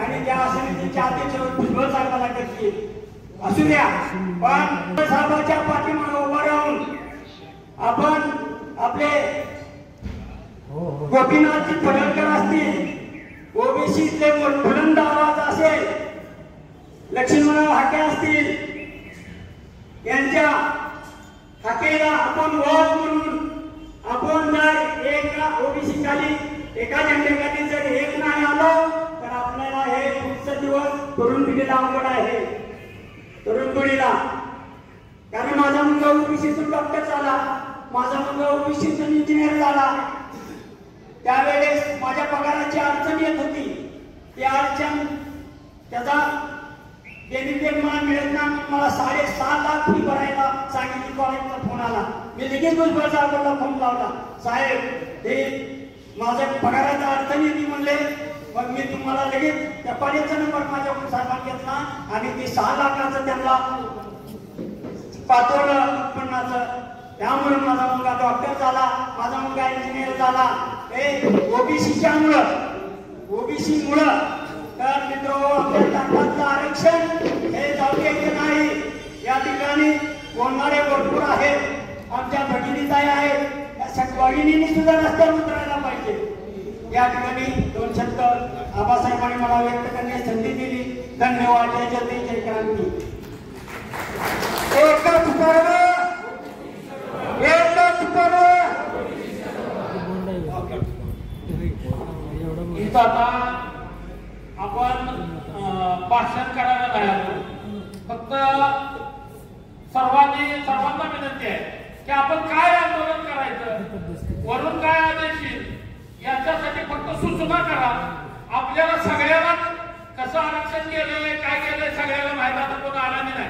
आणि त्या समितीच्या अध्यक्ष भुजबळ साहेबांना करते असू द्या, पण साहेबाच्या पाठीमागे उभं राहून आपण आपले गोपीनाथजी पडळकर असतील, ओबीसीचे बुलंद आवाज असेल, लक्ष्मणराव हाके असतील, यांच्या हाकेला आपण वाद म्हणून आपण जर एका ओबीसी खाली एका झेंड्याखाली जर एक नाही आलो तर आपल्याला हे पुढचा दिवस तरुण पिढीला अवघड आहे. तरुण पिढीला कारण माझा मुलगा ओबीसीतून डॉक्टर झाला, माझा मुलगा ओबीसीतून इंजिनियर झाला, त्यावेळेस माझ्या पगाराची अडचण येत होती. ती अडचण त्याचा बेनिफिट मला मिळत नाही, मला 6.5 लाख फी भरायला सांगितली. कॉलेजचा फोन आला, मी लगेच भुजबळ साहेबांना फोन लावला, साहेब हे माझ्या पगाराचा अडचण येते म्हणले. मग मी तुम्हाला लगेच त्या कॉलेजचा नंबर माझ्याकडून साहेबांना घेतला आणि ते 6 लाखाचं त्यांना पाठवलं उत्पन्नाचं. त्यामुळे माझा मुलगा डॉक्टर झाला, माझा मुलगा इंजिनियर झाला. हे ओबीसीच्या मुळे तर मित्र आपल्या ताकदचं आरक्षण हे जाऊ नाही. या ठिकाणी बोलणारे भरपूर आहेत, आमच्या भगिनीताई आहेत, त्या भगिनींनी सुद्धा रस्त्यावर उतरायला पाहिजे. या ठिकाणी 2 शब्द आबासाहेबांनी मला व्यक्त करण्याची संधी दिली. धन्यवाद. जय जय जय क्रांती. एकच पर्व इथं आता आपण भाषण करायला नाही आलो. फक्त सर्वांना विनंती आहे की आपण काय आंदोलन करायचं, वरून काय आदेश येईल याच्यासाठी फक्त सूचना करा. आपल्याला सगळ्याला कसं आरक्षण केलंय काय केलंय सगळ्याला माहिती, आता कोण आला नाही.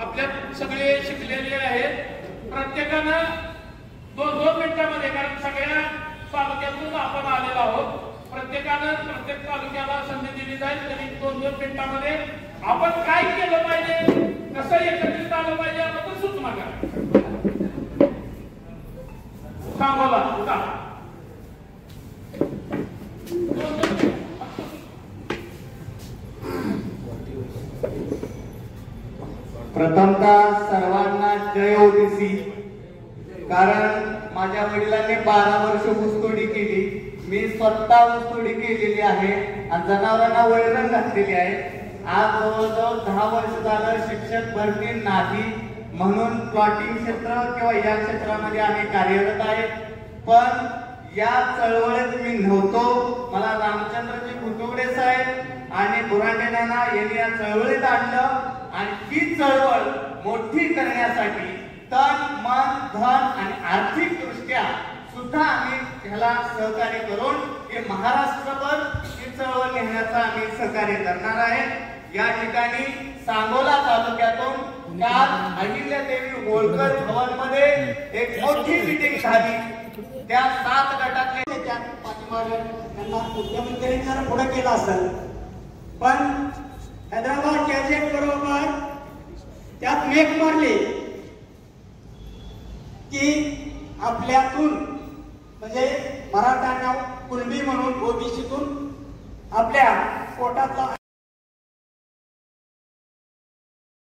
आपल्यात सगळे शिकलेले आहेत. प्रत्येकानं 2-2 मिनिटांमध्ये, कारण सगळ्या तालुक्यातून आपण आलेलो आहोत, प्रत्येकानं प्रत्येक तालुक्याला संधी दिली जाईल. तरी 2-2 मिनिटांमध्ये आपण काय केलं पाहिजे, कसं एकत्रित आलं पाहिजे आपण सूचना करा. सांगोला उठा. प्रथमतः सर्वांना जय ओबीसी. कारण माझ्या वडिलांनी 12 वर्ष ऊसतोडी केली, मी स्वतः ऊसतोडी केलेली आहे आणि जनावरांना वैरण घातलेली आहे. आज जवळजवळ 10 वर्ष झालं शिक्षक भरती नाही म्हणून प्लॉटिंग क्षेत्र किंवा या क्षेत्रामध्ये आम्ही कार्यरत आहे. पण या चळवळीत मी नव्हतो. मला रामचंद्रजी कुटुंबे साहेब आणि बुरांडे नाना यांनी या चळवळीत आणलं आणि ही चळवळ मोठी करण्यासाठी तन मन धन आणि आर्थिक दृष्ट्या सुद्धा आम्ही ह्याला सहकार्य करून हे महाराष्ट्रभर ही चळवळ नेण्याचा आम्ही सहकार्य करणार आहे. या ठिकाणी सांगोला तालुक्यातून काल अहिल्यादेवी होळकर भवनमध्ये एक मोठी मीटिंग झाली. त्या 7 गटातले पाठीमागे त्यांना मुख्यमंत्र्यांनी जर पुढे केलं असेल, पण हैदराबाद गॅजेट बरोबर त्यात मेक मारली की आपल्यातून म्हणजे मराठ्यांना कुणबी म्हणून ओबीसीतून आपल्या कोटातला